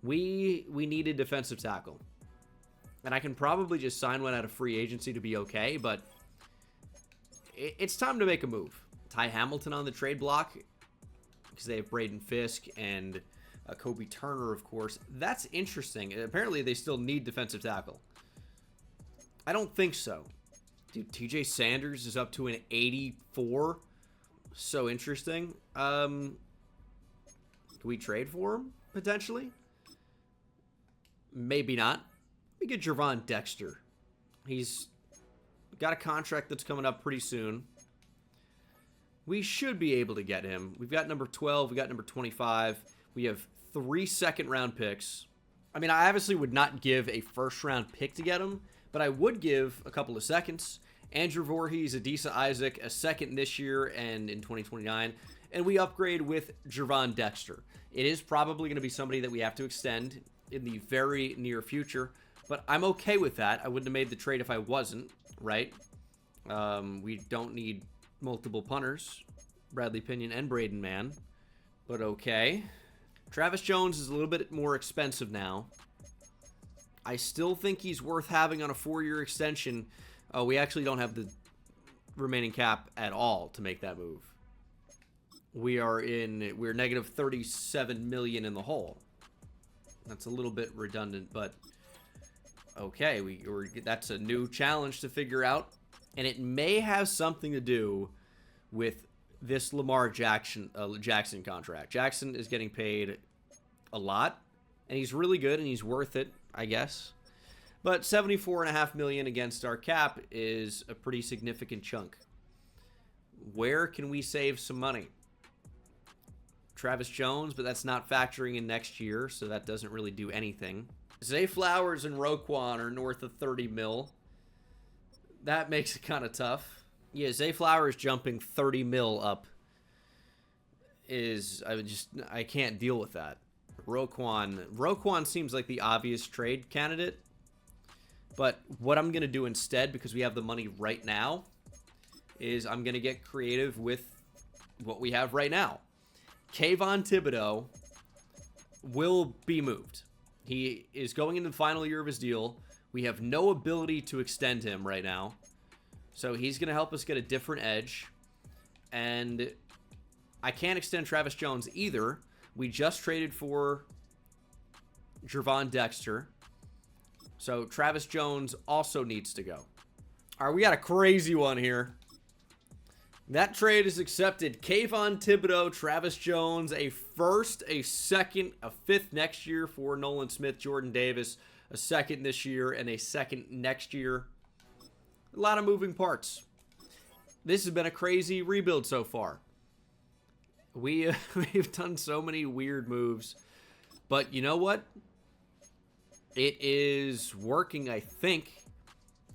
We need a defensive tackle. And I can probably just sign one out of free agency to be okay, but it's time to make a move. Ty Hamilton on the trade block, because they have Braden Fisk and Kobe Turner, of course. That's interesting. Apparently, they still need defensive tackle. I don't think so. Dude, TJ Sanders is up to an 84. So interesting. Can we trade for him, potentially? Maybe not. We get Jervon Dexter. He's got a contract that's coming up pretty soon. We should be able to get him. We've got number 12. We got number 25. We have 3 second-round picks. I mean, I obviously would not give a first-round pick to get him, but I would give a couple of seconds. Andrew Voorhees, Adisa Isaac, a second this year and in 2029. And we upgrade with Jervon Dexter. It is probably going to be somebody that we have to extend in the very near future, but I'm okay with that. I wouldn't have made the trade if I wasn't, right? We don't need multiple punters, Bradley Pinion and Braden Mann, but okay. Travis Jones is a little bit more expensive now. I still think he's worth having on a 4-year extension. We actually don't have the remaining cap at all to make that move. We're negative 37 million in the hole. That's a little bit redundant, but okay, that's a new challenge to figure out, and it may have something to do with this Lamar Jackson contract. Jackson is getting paid a lot, and he's really good, and he's worth it, I guess. But $74.5 million against our cap is a pretty significant chunk. Where can we save some money? Travis Jones, but that's not factoring in next year, so that doesn't really do anything. Zay Flowers and Roquan are north of 30 mil. That makes it kind of tough. Yeah, Zay Flowers jumping 30 mil up I can't deal with that. Roquan seems like the obvious trade candidate. But what I'm going to do instead, because we have the money right now, is I'm going to get creative with what we have right now. Kayvon Thibodeau will be moved. He is going into the final year of his deal. We have no ability to extend him right now. So he's going to help us get a different edge. And I can't extend Travis Jones either. We just traded for Gervon Dexter. So Travis Jones also needs to go. All right, we got a crazy one here. That trade is accepted. Kayvon Thibodeau, Travis Jones, a first, a second, a fifth next year for Nolan Smith, Jordan Davis, a second this year, and a second next year. A lot of moving parts. This has been a crazy rebuild so far. We've done so many weird moves. But you know what? It is working, I think.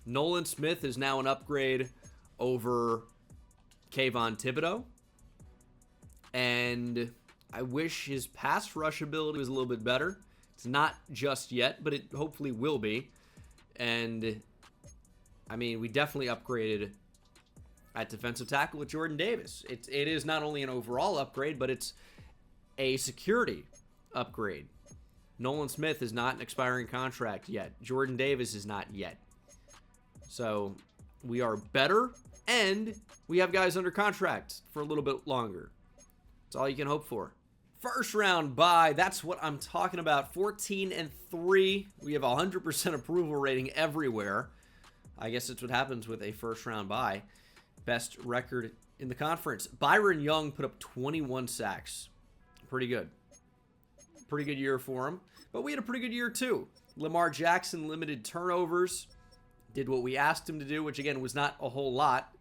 Nolan Smith is now an upgrade over Kayvon Thibodeau. And I wish his pass rush ability was a little bit better. It's not just yet, but it hopefully will be. And, I mean, we definitely upgraded at defensive tackle with Jordan Davis. It is not only an overall upgrade, but it's a security upgrade. Nolan Smith is not an expiring contract yet. Jordan Davis is not yet. So, we are better, and we have guys under contract for a little bit longer. That's all you can hope for. First round bye, that's what I'm talking about. 14-3. We have a 100% approval rating everywhere. I guess that's what happens with a first round bye. Best record in the conference. Byron Young put up 21 sacks. Pretty good. Pretty good year for him. But we had a pretty good year too. Lamar Jackson limited turnovers. Did what we asked him to do, which again was not a whole lot.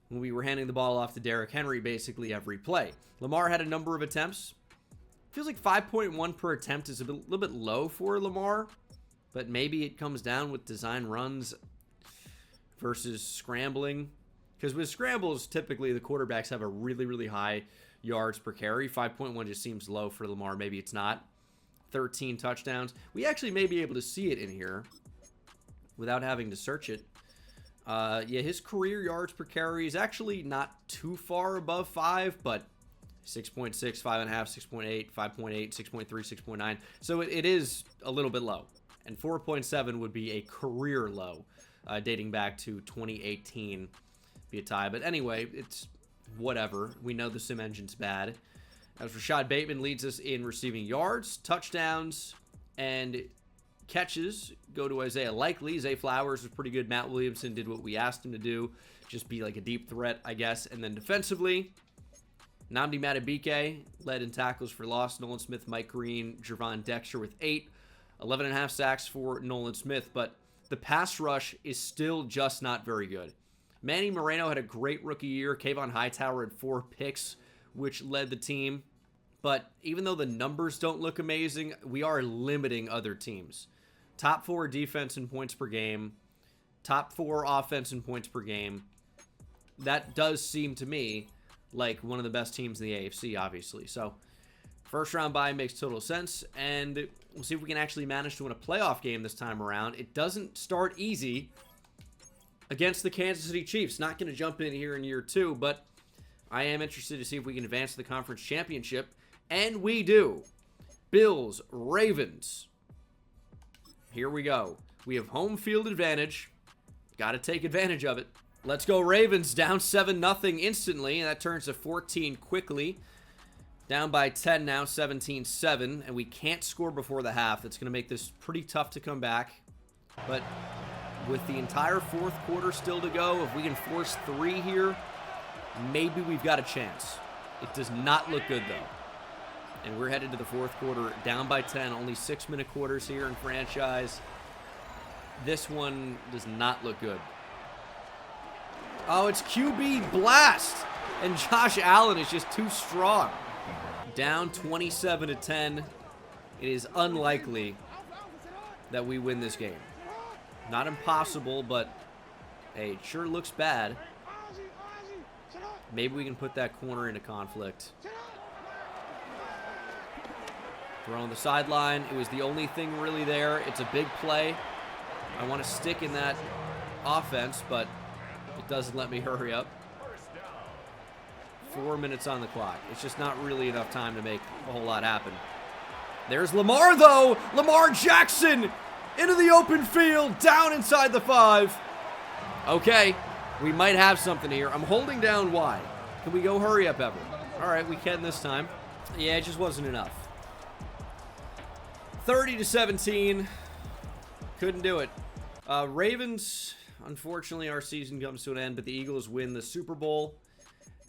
When we were handing the ball off to Derrick Henry basically every play. Lamar had a number of attempts. Feels like 5.1 per attempt is a little bit low for Lamar. But maybe it comes down with design runs versus scrambling. Because with scrambles, typically the quarterbacks have a really, really high yards per carry. 5.1 just seems low for Lamar. Maybe it's not. 13 touchdowns. We actually may be able to see it in here without having to search it. Yeah, his career yards per carry is actually not too far above 5, but 6.6, 5.5, 6.8, 5.8, 6.3, 6.9. So it is a little bit low. And 4.7 would be a career low, dating back to 2018. Be a tie. But anyway, it's whatever. We know the sim engine's bad. As Rashad Bateman leads us in receiving yards, touchdowns, and catches go to Isaiah Likely. Zay Flowers was pretty good. Matt Williamson did what we asked him to do. Just be like a deep threat, I guess. And then defensively, Nnamdi Madubuike led in tackles for loss. Nolan Smith, Mike Green, Gervon Dexter with 8. 11.5 sacks for Nolan Smith. But the pass rush is still just not very good. Manny Moreno had a great rookie year. Kayvon Hightower had 4 picks, which led the team. But even though the numbers don't look amazing, we are limiting other teams. Top 4 defense in points per game. Top 4 offense in points per game. That does seem to me like one of the best teams in the AFC, obviously. So, first round bye makes total sense. And we'll see if we can actually manage to win a playoff game this time around. It doesn't start easy against the Kansas City Chiefs. Not going to jump in here in year 2, but I am interested to see if we can advance to the conference championship. And we do. Bills, Ravens. Here we go. We have home field advantage. Got to take advantage of it. Let's go Ravens. Down 7-0 instantly. And that turns to 14 quickly. Down by 10 now, 17-7. And we can't score before the half. That's going to make this pretty tough to come back. But with the entire fourth quarter still to go, if we can force 3 here, maybe we've got a chance. It does not look good, though. And we're headed to the fourth quarter, down by 10. Only 6-minute quarters here in franchise. This one does not look good. Oh, it's QB blast! And Josh Allen is just too strong. Down 27-10. It is unlikely that we win this game. Not impossible, but hey, it sure looks bad. Maybe we can put that corner into conflict. Throw on the sideline. It was the only thing really there. It's a big play. I want to stick in that offense, but it doesn't let me hurry up. 4 minutes on the clock. It's just not really enough time to make a whole lot happen. There's Lamar, though. Lamar Jackson into the open field, down inside the 5. Okay, we might have something here. I'm holding down Y. Can we go hurry up ever? All right, we can this time. Yeah, it just wasn't enough. 30-17. Couldn't do it. Ravens, unfortunately, our season comes to an end, but the Eagles win the Super Bowl,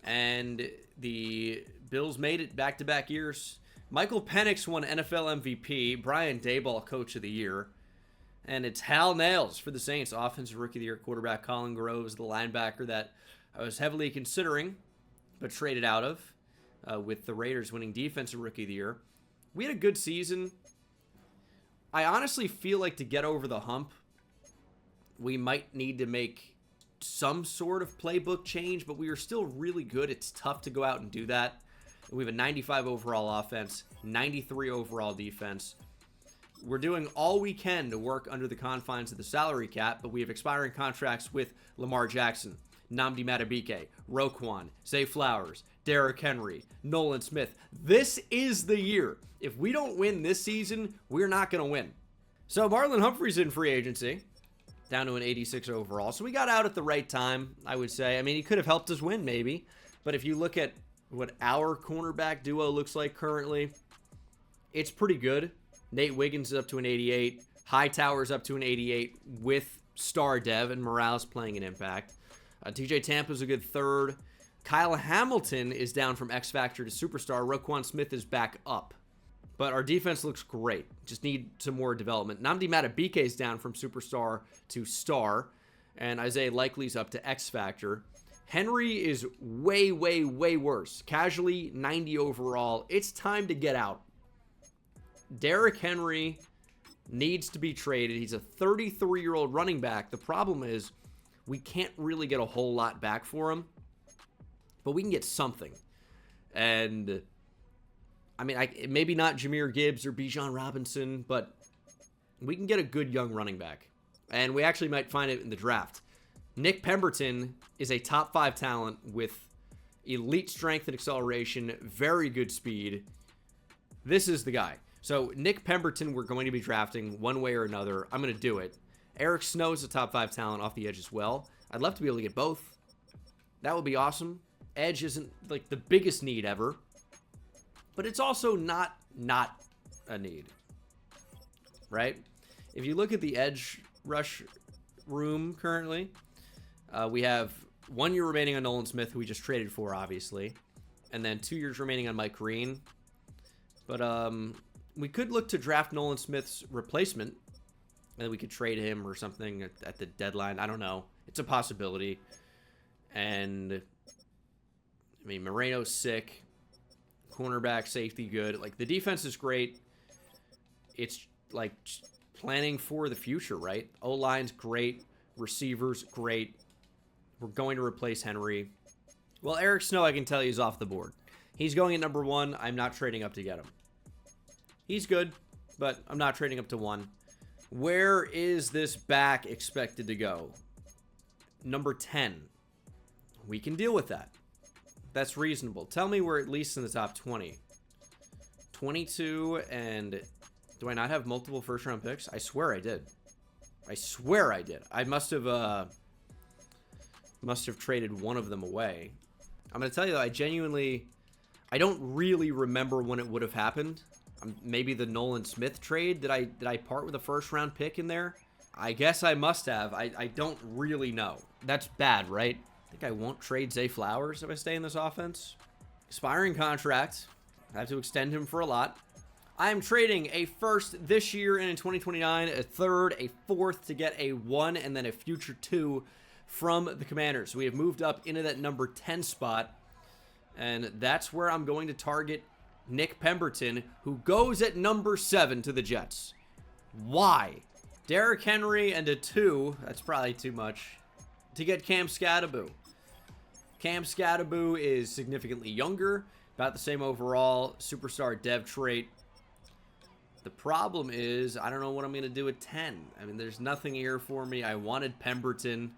and the Bills made it back-to-back years. Michael Penix won NFL MVP, Brian Daboll Coach of the Year, and it's Hal Nails for the Saints, Offensive Rookie of the Year, quarterback Colin Groves, the linebacker that I was heavily considering, but traded out of, with the Raiders winning Defensive Rookie of the Year. We had a good season. I honestly feel like to get over the hump, we might need to make some sort of playbook change, but we are still really good. It's tough to go out and do that. We have a 95 overall offense, 93 overall defense. We're doing all we can to work under the confines of the salary cap, but we have expiring contracts with Lamar Jackson, Nnamdi Madubuike, Roquan, Zay Flowers, Derrick Henry, Nolan Smith. This is the year. If we don't win this season, we're not going to win. So Marlon Humphrey's in free agency, down to an 86 overall. So we got out at the right time, I would say. I mean, he could have helped us win, maybe. But if you look at what our cornerback duo looks like currently, it's pretty good. Nate Wiggins is up to an 88. Hightower's up to an 88 with star Devin Morales playing an impact. TJ Tampa's a good third. Kyle Hamilton is down from X Factor to Superstar. Roquan Smith is back up. But our defense looks great. Just need some more development. Nnamdi Madubuike is down from Superstar to Star. And Isaiah Likely's up to X Factor. Henry is way, way, way worse. Casually, 90 overall. It's time to get out. Derrick Henry needs to be traded. He's a 33-year-old running back. The problem is we can't really get a whole lot back for him. But we can get something. And I mean, maybe not Jahmyr Gibbs or Bijan Robinson, but we can get a good young running back. And we actually might find it in the draft. Nick Pemberton is a top 5 talent with elite strength and acceleration, very good speed. This is the guy. So Nick Pemberton we're going to be drafting one way or another. I'm going to do it. Eric Snow is a top 5 talent off the edge as well. I'd love to be able to get both. That would be awesome. Edge isn't like the biggest need ever, but it's also not a need, right? If you look at the edge rush room currently, we have 1 year remaining on Nolan Smith, who we just traded for, obviously, and then 2 years remaining on Mike Green. But we could look to draft Nolan Smith's replacement, and then we could trade him or something at the deadline. I don't know. It's a possibility. And I mean, Moreno's sick. Cornerback, safety, good. Like, the defense is great. It's, like, planning for the future, right? O-line's great. Receivers, great. We're going to replace Henry. Well, Eric Snow, I can tell you, is off the board. He's going at number 1. I'm not trading up to get him. He's good, but I'm not trading up to 1. Where is this back expected to go? Number 10. We can deal with that. That's reasonable. Tell me we're at least in the top 20. 22, and do I not have multiple first-round picks? I swear I did. I swear I did. I must have traded one of them away. I'm going to tell you, though, I don't really remember when it would have happened. Maybe the Nolan Smith trade. Did I part with a first-round pick in there? I guess I must have. I don't really know. That's bad, right? I think I won't trade Zay Flowers if I stay in this offense. Expiring contract. I have to extend him for a lot. I am trading a first this year and in 2029, a third, a fourth to get a 1, and then a future 2 from the Commanders. We have moved up into that number 10 spot, and that's where I'm going to target Nick Pemberton, who goes at number 7 to the Jets. Why? Derrick Henry and a 2, that's probably too much, to get Cam Skattebo. Cam Skattebo is significantly younger, about the same overall, superstar dev trait. The problem is, I don't know what I'm going to do at 10. I mean, there's nothing here for me. I wanted Pemberton.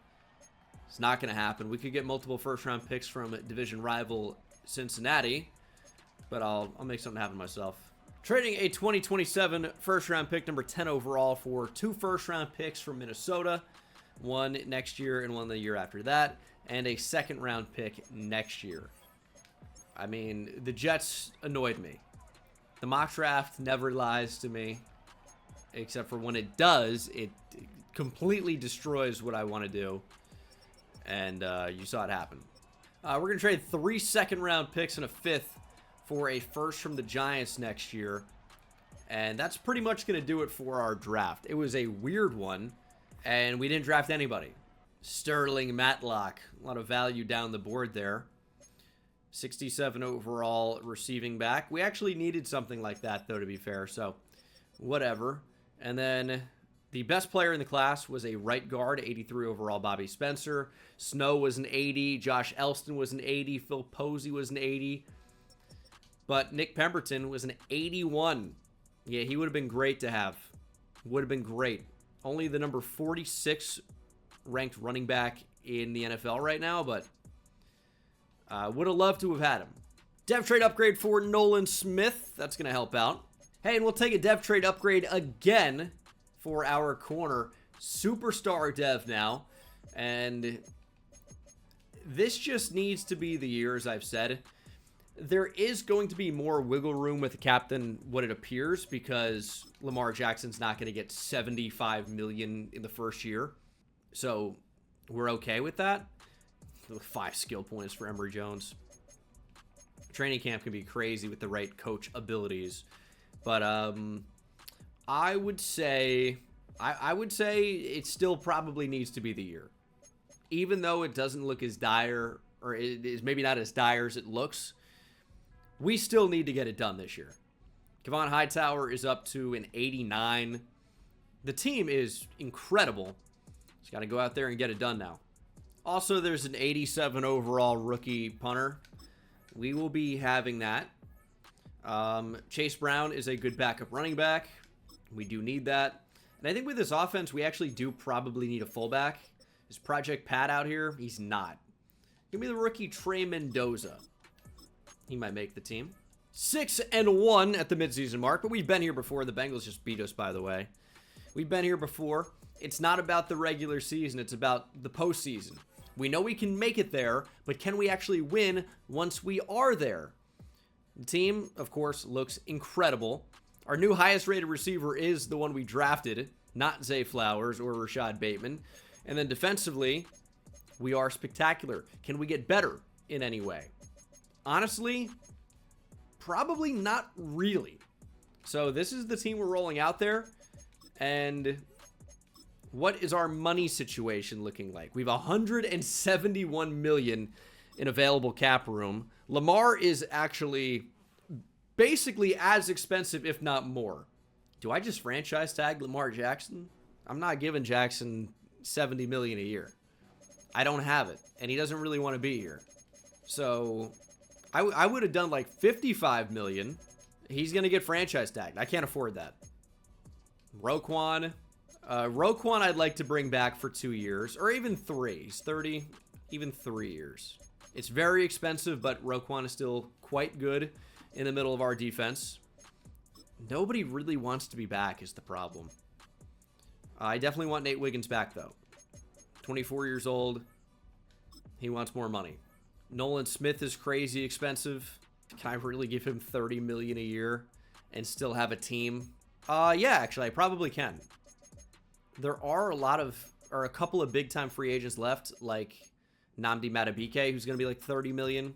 It's not going to happen. We could get multiple first-round picks from division rival Cincinnati, but I'll make something happen myself. Trading a 2027 first-round pick, number 10 overall, for 2 first-round picks from Minnesota, one next year and one the year after that, and a second-round pick next year. I mean, the Jets annoyed me. The mock draft never lies to me, except for when it does, it completely destroys what I want to do, and you saw it happen. We're going to trade 3 second-round picks and a 5th for a first from the Giants next year. And that's pretty much going to do it for our draft. It was a weird one, and we didn't draft anybody. Sterling Matlock, a lot of value down the board there. 67 overall receiving back. We actually needed something like that, though, to be fair, so whatever. And then the best player in the class was a right guard, 83 overall, Bobby Spencer. Snow was an 80. Josh Elston was an 80. Phil Posey was an 80. But Nick Pemberton was an 81. Yeah, he would have been great to have. Would have been great. Only the number 46 ranked running back in the NFL right now, but would have loved to have had him. Dev trade upgrade for Nolan Smith. That's going to help out. Hey, and we'll take a dev trade upgrade again for our corner. Superstar dev now. And this just needs to be the year, as I've said. There is going to be more wiggle room with the cap than what it appears, because Lamar Jackson's not going to get $75 million in the first year. So we're okay with that. 5 skill points for Emory Jones. Training camp can be crazy with the right coach abilities. But I would say it still probably needs to be the year. Even though it doesn't look as dire, or it is maybe not as dire as it looks, we still need to get it done this year. Kevon Hightower is up to an 89. The team is incredible. Just got to go out there and get it done now. Also, there's an 87 overall rookie punter. We will be having that. Chase Brown is a good backup running back. We do need that. And I think with this offense, we actually do probably need a fullback. Is Project Pat out here? He's not. Give me the rookie Trey Mendoza. He might make the team. 6-1 at the midseason mark, but we've been here before. The Bengals just beat us, by the way. We've been here before. It's not about the regular season. It's about the postseason. We know we can make it there, but can we actually win once we are there? The team, of course, looks incredible. Our new highest rated receiver is the one we drafted, not Zay Flowers or Rashad Bateman. And then defensively, we are spectacular. Can we get better in any way? Honestly, probably not really. So this is the team we're rolling out there. And what is our money situation looking like? We have $171 million in available cap room. Lamar is actually basically as expensive, if not more. Do I just franchise tag Lamar Jackson? I'm not giving Jackson $70 million a year. I don't have it, and he doesn't really want to be here. So I would have done like $55 million. He's going to get franchise tagged. I can't afford that. Roquan. Roquan I'd like to bring back for 2 years, or even 3. He's 30, even 3 years. It's very expensive, but Roquan is still quite good in the middle of our defense. Nobody really wants to be back is the problem. I definitely want Nate Wiggins back, though. 24 years old. He wants more money. Nolan Smith is crazy expensive. Can I really give him $30 million a year and still have a team? Yeah, actually, I probably can. There are a couple of big-time free agents left, like Nnamdi Madubuike, who's going to be like $30 million.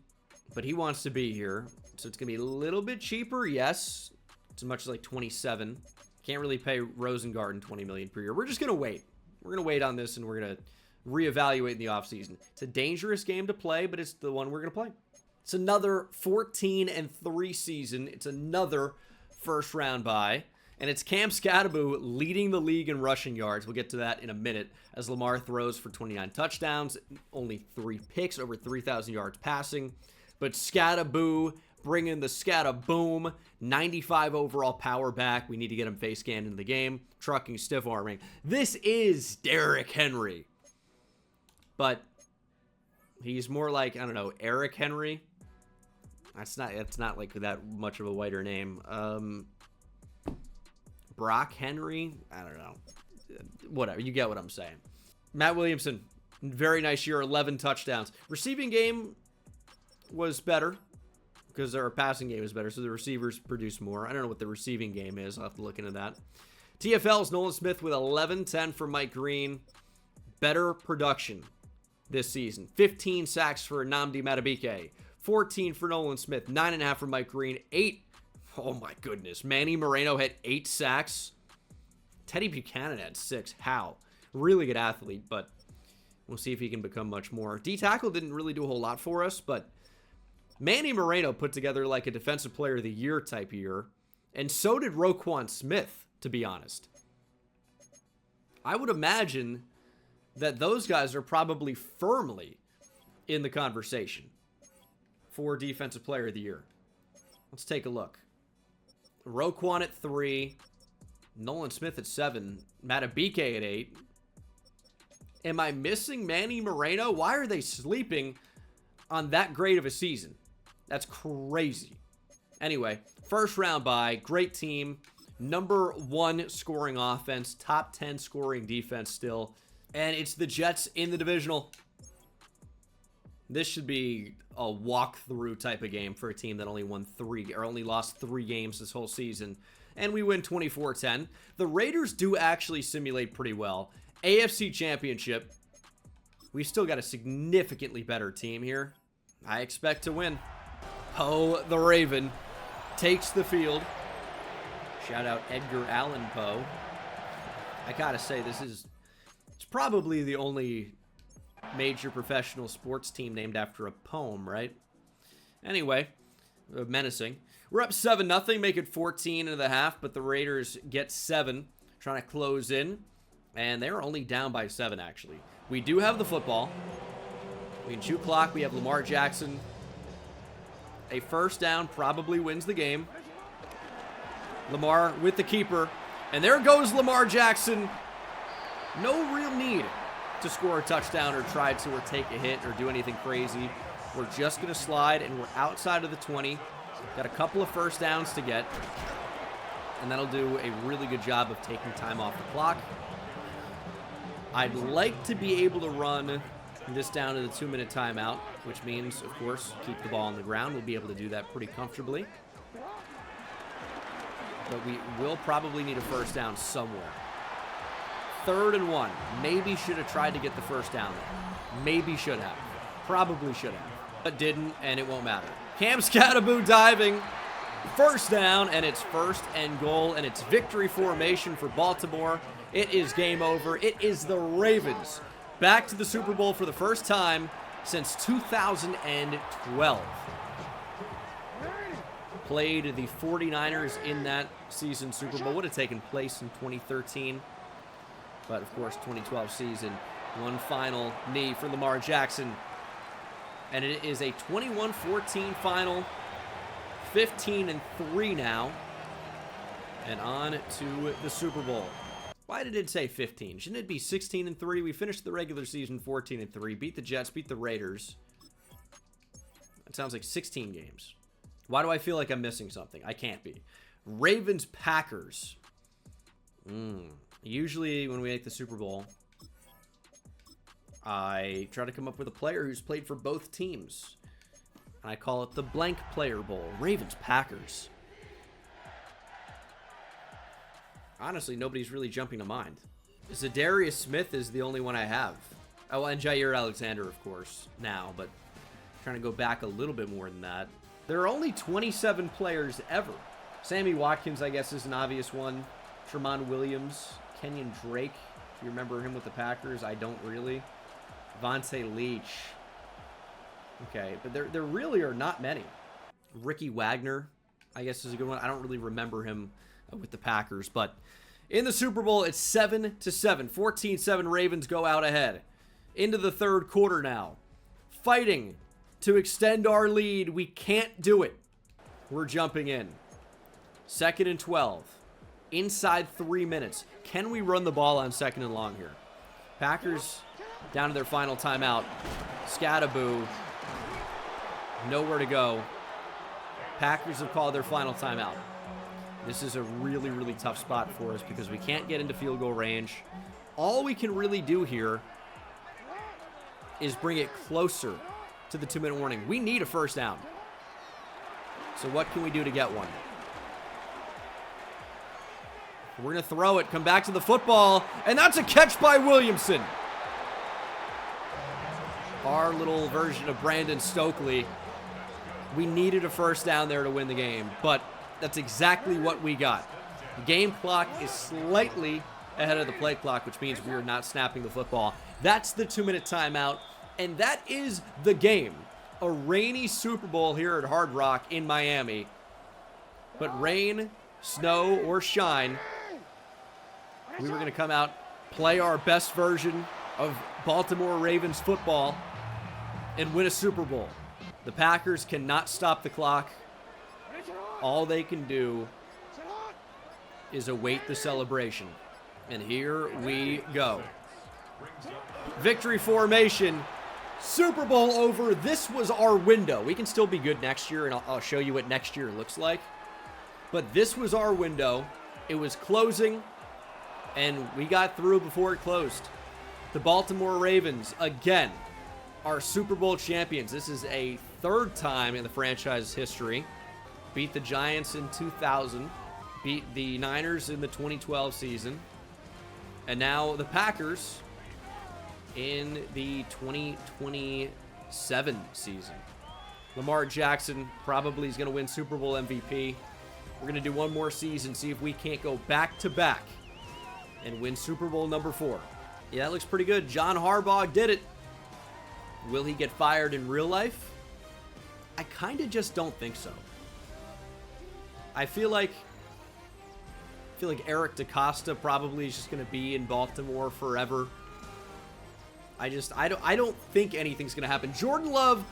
But he wants to be here, so it's going to be a little bit cheaper, yes. It's as much as like 27. Can't really pay Rosengarten $20 million per year. We're just going to wait. We're going to wait on this, and we're going to reevaluate in the offseason. It's a dangerous game to play, but it's the one we're going to play. It's another 14-3 season. It's another first-round bye. And it's Cam Scatterbo leading the league in rushing yards. We'll get to that in a minute as Lamar throws for 29 touchdowns, only 3 picks, over 3,000 yards passing. But Scatterbo bringing the Scattaboom, 95 overall power back. We need to get him face scanned into the game. Trucking, stiff arming. This is Derrick Henry. But he's more like, I don't know, Eric Henry. It's not like that much of a whiter name. Brock Henry? I don't know. Whatever. You get what I'm saying. Matt Williamson, very nice year, 11 touchdowns. Receiving game was better because our passing game is better, so the receivers produce more. I don't know what the receiving game is. I'll have to look into that. TFL's Nolan Smith with 11, 10 for Mike Green. Better production this season. 15 sacks for Nnamdi Madubuike. 14 for Nolan Smith. 9.5 for Mike Green. 8. Oh my goodness. Manny Moreno had 8 sacks. Teddy Buchanan had 6. How? Really good athlete, but we'll see if he can become much more. D-tackle didn't really do a whole lot for us, but Manny Moreno put together like a Defensive Player of the Year type year, and so did Roquan Smith, to be honest. I would imagine that those guys are probably firmly in the conversation for Defensive Player of the Year. Let's take a look. Roquan at 3. Nolan Smith at 7. Madubuike at 8. Am I missing Manny Moreno? Why are they sleeping on that great of a season? That's crazy. Anyway, first round bye. Great team. Number 1 scoring offense. Top 10 scoring defense still. And it's the Jets in the divisional. This should be a walkthrough type of game for a team that only lost 3 games this whole season. And we win 24-10. The Raiders do actually simulate pretty well. AFC Championship. We've still got a significantly better team here. I expect to win. Poe the Raven takes the field. Shout out Edgar Allan Poe. I gotta say, it's probably the only major professional sports team named after a poem, right? Anyway, menacing. We're up 7-0, make it 14.5, but the Raiders get 7, trying to close in, and they're only down by 7, actually. We do have the football. We can chew clock. We have Lamar Jackson. A first down probably wins the game. Lamar with the keeper, and there goes Lamar Jackson. No real need to score a touchdown or try to or take a hit or do anything crazy. We're just going to slide, and we're outside of the 20. Got a couple of first downs to get, and that'll do a really good job of taking time off the clock. I'd like to be able to run this down to the 2-minute timeout, which means, of course, keep the ball on the ground. We'll be able to do that pretty comfortably. But we will probably need a first down somewhere. 3rd and 1. Maybe should have tried to get the first down there. Maybe should have. Probably should have. But didn't, and it won't matter. Cam Scattaboo diving. First down, and it's 1st and goal, and it's victory formation for Baltimore. It is game over. It is the Ravens back to the Super Bowl for the first time since 2012. Played the 49ers in that season Super Bowl. Would have taken place in 2013. But, of course, 2012 season. One final knee for Lamar Jackson. And it is a 21-14 final. 15-3 now. And on to the Super Bowl. Why did it say 15? Shouldn't it be 16-3? We finished the regular season 14-3. Beat the Jets, beat the Raiders. That sounds like 16 games. Why do I feel like I'm missing something? I can't be. Ravens-Packers. Usually when we make the Super Bowl, I try to come up with a player who's played for both teams. And I call it the blank player bowl. Ravens-Packers. Honestly, nobody's really jumping to mind. Zadarius Smith is the only one I have. Oh, and Jair Alexander, of course, now. But trying to go back a little bit more than that. There are only 27 players ever. Sammy Watkins, I guess, is an obvious one. Tremont Williams. Kenyon Drake. If you remember him with the Packers, I don't really. Vontae Leach. Okay, but there really are not many. Ricky Wagner, I guess, is a good one. I don't really remember him with the Packers, but in the Super Bowl, it's 7-7. 14-7 Ravens go out ahead. Into the 3rd quarter now. Fighting to extend our lead. We can't do it. We're jumping in. 2nd and 12. Inside 3 minutes. Can we run the ball on 2nd and long here? Packers down to their final timeout. Scattaboo. Nowhere to go. Packers have called their final timeout. This is a really, really tough spot for us because we can't get into field goal range. All we can really do here is bring it closer to the 2-minute warning. We need a first down. So what can we do to get one? We're going to throw it, come back to the football, and that's a catch by Williamson. Our little version of Brandon Stokely. We needed a first down there to win the game, but that's exactly what we got. The game clock is slightly ahead of the play clock, which means we are not snapping the football. That's the 2-minute timeout, and that is the game. A rainy Super Bowl here at Hard Rock in Miami. But rain, snow, or shine, we were going to come out, play our best version of Baltimore Ravens football, and win a Super Bowl. The Packers cannot stop the clock. All they can do is await the celebration. And here we go. Victory formation. Super Bowl over. This was our window. We can still be good next year, and I'll show you what next year looks like. But this was our window. It was closing, and we got through before it closed. The Baltimore Ravens, again, are Super Bowl champions. This is a third time in the franchise's history. Beat the Giants in 2000. Beat the Niners in the 2012 season. And now the Packers in the 2027 season. Lamar Jackson probably is going to win Super Bowl MVP. We're going to do one more season, see if we can't go back-to-back and win Super Bowl number 4. Yeah, that looks pretty good. John Harbaugh did it. Will he get fired in real life? I kind of just don't think so. I feel like Eric DaCosta probably is just going to be in Baltimore forever. I don't think anything's going to happen. Jordan Love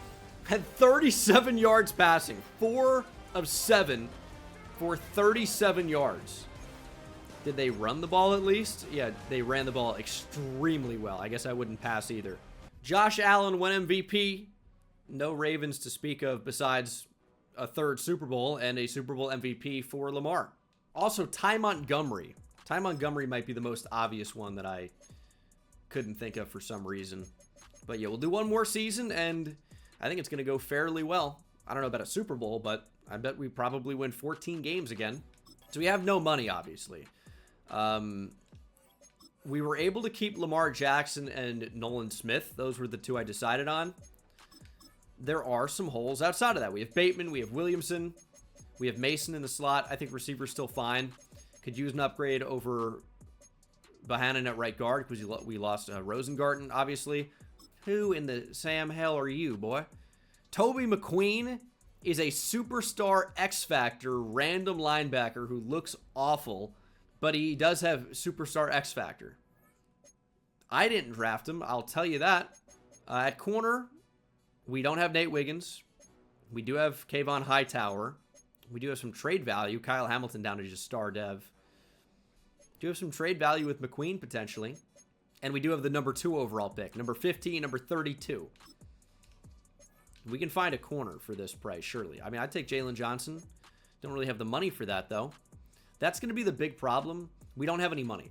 had 37 yards passing. 4 of 7 for 37 yards. Did they run the ball at least? Yeah, they ran the ball extremely well. I guess I wouldn't pass either. Josh Allen won MVP. No Ravens to speak of besides a third Super Bowl and a Super Bowl MVP for Lamar. Also, Ty Montgomery. Ty Montgomery might be the most obvious one that I couldn't think of for some reason. But yeah, we'll do one more season, and I think it's going to go fairly well. I don't know about a Super Bowl, but I bet we probably win 14 games again. So we have no money, obviously. We were able to keep Lamar Jackson and Nolan Smith. Those were the two I decided on. There are some holes outside of that. We have Bateman, we have Williamson, we have Mason in the slot. I think receiver's still fine. Could use an upgrade over Bohannon at right guard because we lost Rosengarten, obviously. Who in the Sam hell are you, boy? Toby McQueen is a superstar X-Factor random linebacker who looks awful, but he does have superstar X-Factor. I didn't draft him, I'll tell you that. At corner, we don't have Nate Wiggins. We do have Kayvon Hightower. We do have some trade value. Kyle Hamilton down to just star dev. Do have some trade value with McQueen, potentially. And we do have the number 2 overall pick. Number 15, number 32. We can find a corner for this price, surely. I mean, I'd take Jalen Johnson. Don't really have the money for that, though. That's going to be the big problem. We don't have any money.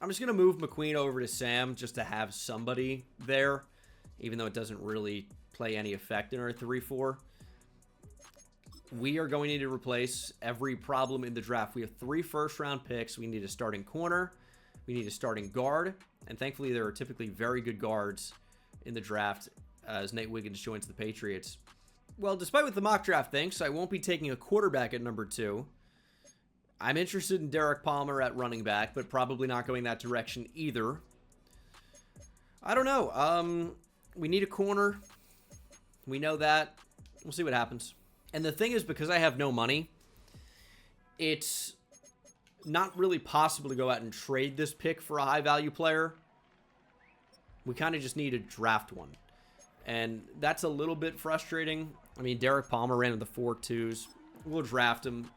I'm just going to move McQueen over to Sam just to have somebody there, even though it doesn't really play any effect in our 3-4. We are going to need to replace every problem in the draft. We have 3 first-round picks. We need a starting corner. We need a starting guard. And thankfully, there are typically very good guards in the draft as Nate Wiggins joins the Patriots. Well, despite what the mock draft thinks, I won't be taking a quarterback at number 2. I'm interested in Derek Palmer at running back, but probably not going that direction either. I don't know. We need a corner. We know that. We'll see what happens. And the thing is, because I have no money, it's not really possible to go out and trade this pick for a high-value player. We kind of just need to draft one. And that's a little bit frustrating. I mean, Derek Palmer ran in the 4.2s. We'll draft him.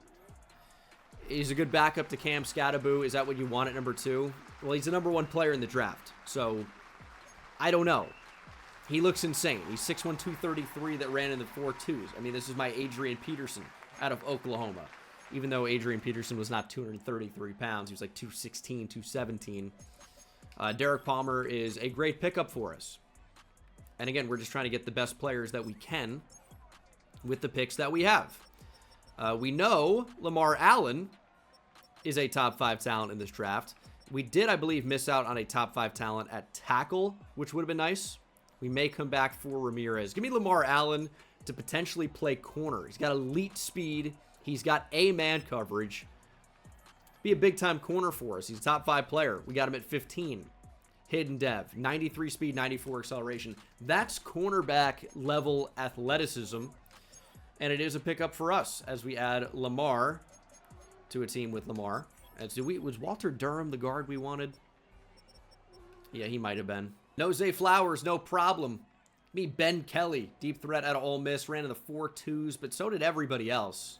He's a good backup to Cam Scattaboo. Is that what you want at number 2? Well, he's the number 1 player in the draft. So, I don't know. He looks insane. He's 6'1", 233 that ran in the 4.2s. I mean, this is my Adrian Peterson. out of Oklahoma. Even though Adrian Peterson was not 233 pounds, he was like 216, 217. Derek Palmer is a great pickup for us. And again, we're just trying to get the best players that we can with the picks that we have. We know Lamar Allen is a top 5 talent in this draft. We did, I believe, miss out on a top 5 talent at tackle, which would have been nice. We may come back for Ramirez. Give me Lamar Allen to potentially play corner. He's got elite speed. He's got A-man coverage. Be a big-time corner for us. He's a top 5 player. We got him at 15. Hidden dev. 93 speed, 94 acceleration. That's cornerback level athleticism. And it is a pickup for us as we add Lamar to a team with Lamar. Was Walter Durham the guard we wanted? Yeah, he might have been. No Zay Flowers, no problem. Me, Ben Kelly, deep threat out of Ole Miss, ran in the 4.2s, but so did everybody else,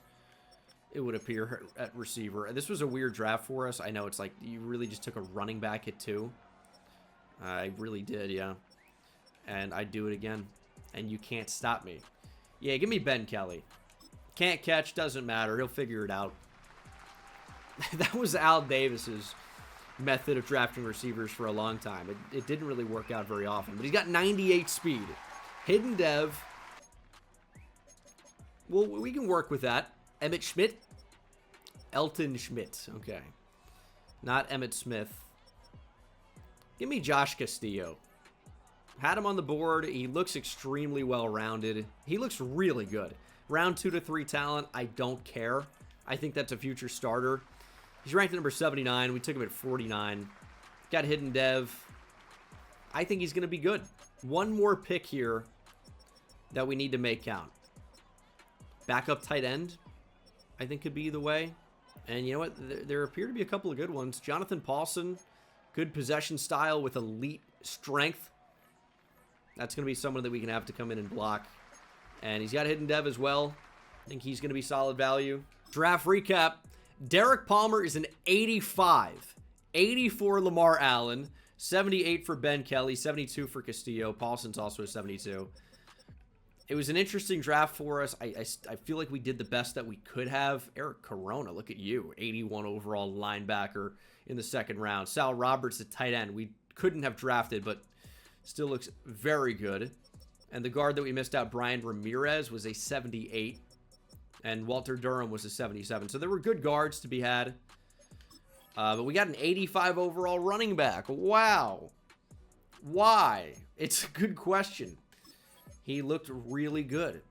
it would appear, at receiver. This was a weird draft for us. I know it's like you really just took a running back at 2. I really did, yeah. And I'd do it again. And you can't stop me. Yeah, give me Ben Kelly. Can't catch, doesn't matter. He'll figure it out. That was Al Davis's method of drafting receivers for a long time. It didn't really work out very often. But he's got 98 speed. Hidden dev. Well, we can work with that. Emmett Schmidt. Elton Schmidt. Okay. Not Emmett Smith. Give me Josh Castillo. Had him on the board. He looks extremely well-rounded. He looks really good. Round 2 to 3 talent, I don't care. I think that's a future starter. He's ranked at number 79. We took him at 49. Got hidden dev. I think he's going to be good. One more pick here that we need to make count. Backup tight end, I think, could be the way. And you know what? There appear to be a couple of good ones. Jonathan Paulson, good possession style with elite strength. That's going to be someone that we can have to come in and block. And he's got hidden dev as well. I think he's going to be solid value. Draft recap. Derek Palmer is an 85. 80 for Lamar Allen. 78 for Ben Kelly. 72 for Castillo. Paulson's also a 72. It was an interesting draft for us. I feel like we did the best that we could have. Eric Corona, look at you. 81 overall linebacker in the second round. Sal Roberts at tight end. We couldn't have drafted, but still looks very good. And the guard that we missed out, Brian Ramirez, was a 78. And Walter Durham was a 77. So there were good guards to be had. But we got an 85 overall running back. Wow. Why? It's a good question. He looked really good.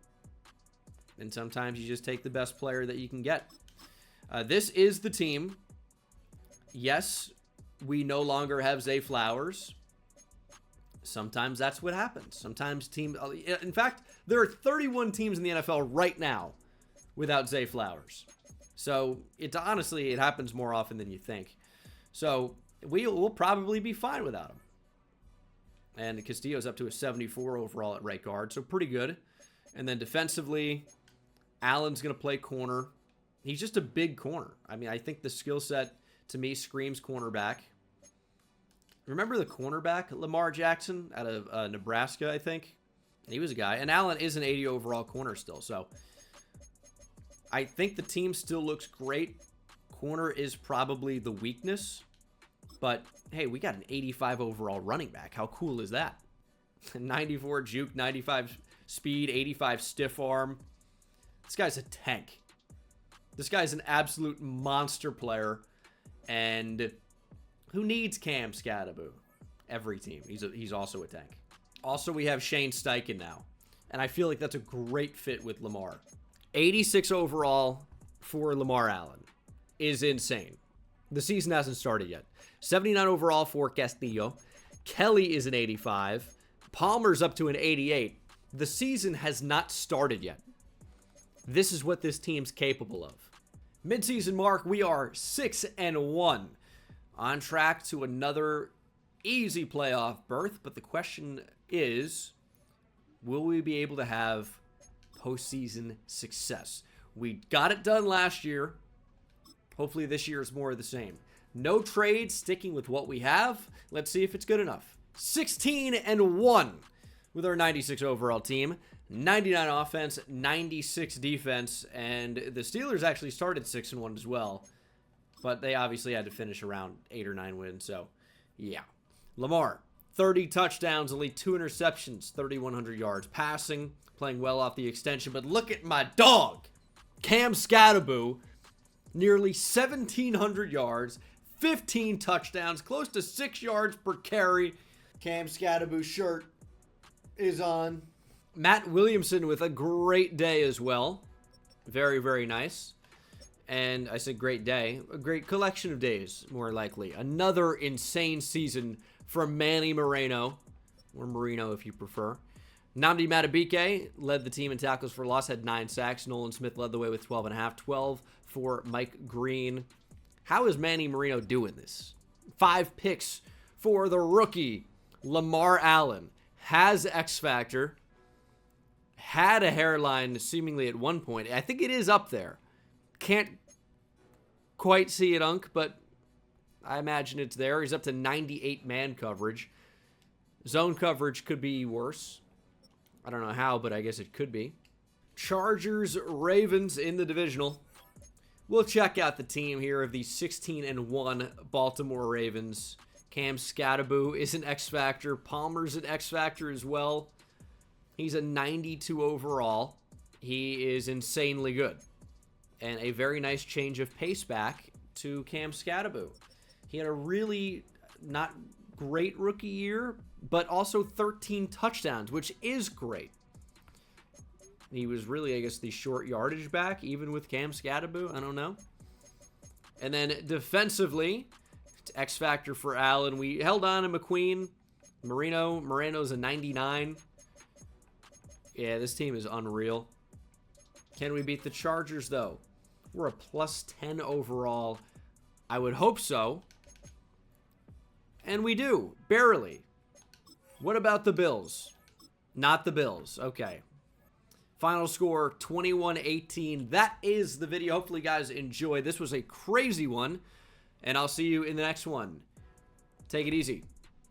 And sometimes you just take the best player that you can get. This is the team. Yes, we no longer have Zay Flowers. Sometimes that's what happens. Sometimes teams... In fact, there are 31 teams in the NFL right now without Zay Flowers. So, honestly, it happens more often than you think. So, we'll probably be fine without him. And Castillo's up to a 74 overall at right guard, so pretty good. And then defensively, Allen's going to play corner. He's just a big corner. I mean, I think the skill set, to me, screams cornerback. Remember the cornerback, Lamar Jackson, out of Nebraska, I think? He was a guy. And Allen is an 80 overall corner still, so... I think the team still looks great. Corner is probably the weakness. But, hey, we got an 85 overall running back. How cool is that? 94 juke, 95 speed, 85 stiff arm. This guy's a tank. This guy's an absolute monster player. And who needs Cam Scattaboo? Every team. He's also a tank. Also, we have Shane Steichen now. And I feel like that's a great fit with Lamar. 86 overall for Lamar Allen is insane. The season hasn't started yet. 79 overall for Castillo. Kelly is an 85. Palmer's up to an 88. The season has not started yet. This is what this team's capable of. Mid-season mark, we are 6-1. On track to another easy playoff berth, but the question is, will we be able to have postseason success? We got it done last year. Hopefully this year is more of the same. No trades, sticking with what we have. Let's see if it's good enough. 16-1 with our 96 overall team. 99 offense, 96 defense, and the Steelers actually started 6-1 as well. But they obviously had to finish around 8 or 9 wins, so yeah. Lamar, 30 touchdowns, only 2 interceptions, 3,100 yards. Passing, playing well off the extension, but look at my dog! Cam Scatterboo, nearly 1,700 yards, 15 touchdowns, close to 6 yards per carry. Cam Scatterboo's shirt is on. Matt Williamson with a great day as well. Very, very nice. And I said great day. A great collection of days, more likely. Another insane season from Manny Moreno. Or Marino, if you prefer. Nnamdi Madubuike led the team in tackles for loss, had 9 sacks. Nolan Smith led the way with 12.5. 12 for Mike Green. How is Manny Marino doing this? 5 picks for the rookie. Lamar Allen has X Factor. Had a hairline seemingly at one point. I think it is up there. Can't quite see it, Unk, but I imagine it's there. He's up to 98 man coverage. Zone coverage could be worse. I don't know how, but I guess it could be. Chargers, Ravens in the divisional. We'll check out the team here of the 16-1 Baltimore Ravens. Cam Scatterboo is an X Factor. Palmer's an X Factor as well. He's a 92 overall. He is insanely good. And a very nice change of pace back to Cam Scatterboo. He had a really not great rookie year, but also 13 touchdowns, which is great. He was really, I guess, the short yardage back, even with Cam Scatterboo. I don't know. And then defensively, it's X Factor for Allen. We held on to McQueen. Moreno's a 99. Yeah, this team is unreal. Can we beat the Chargers, though? We're a plus 10 overall. I would hope so. And we do. Barely. What about the Bills? Not the Bills. Okay. Final score, 21-18. That is the video. Hopefully, you guys enjoyed. This was a crazy one. And I'll see you in the next one. Take it easy.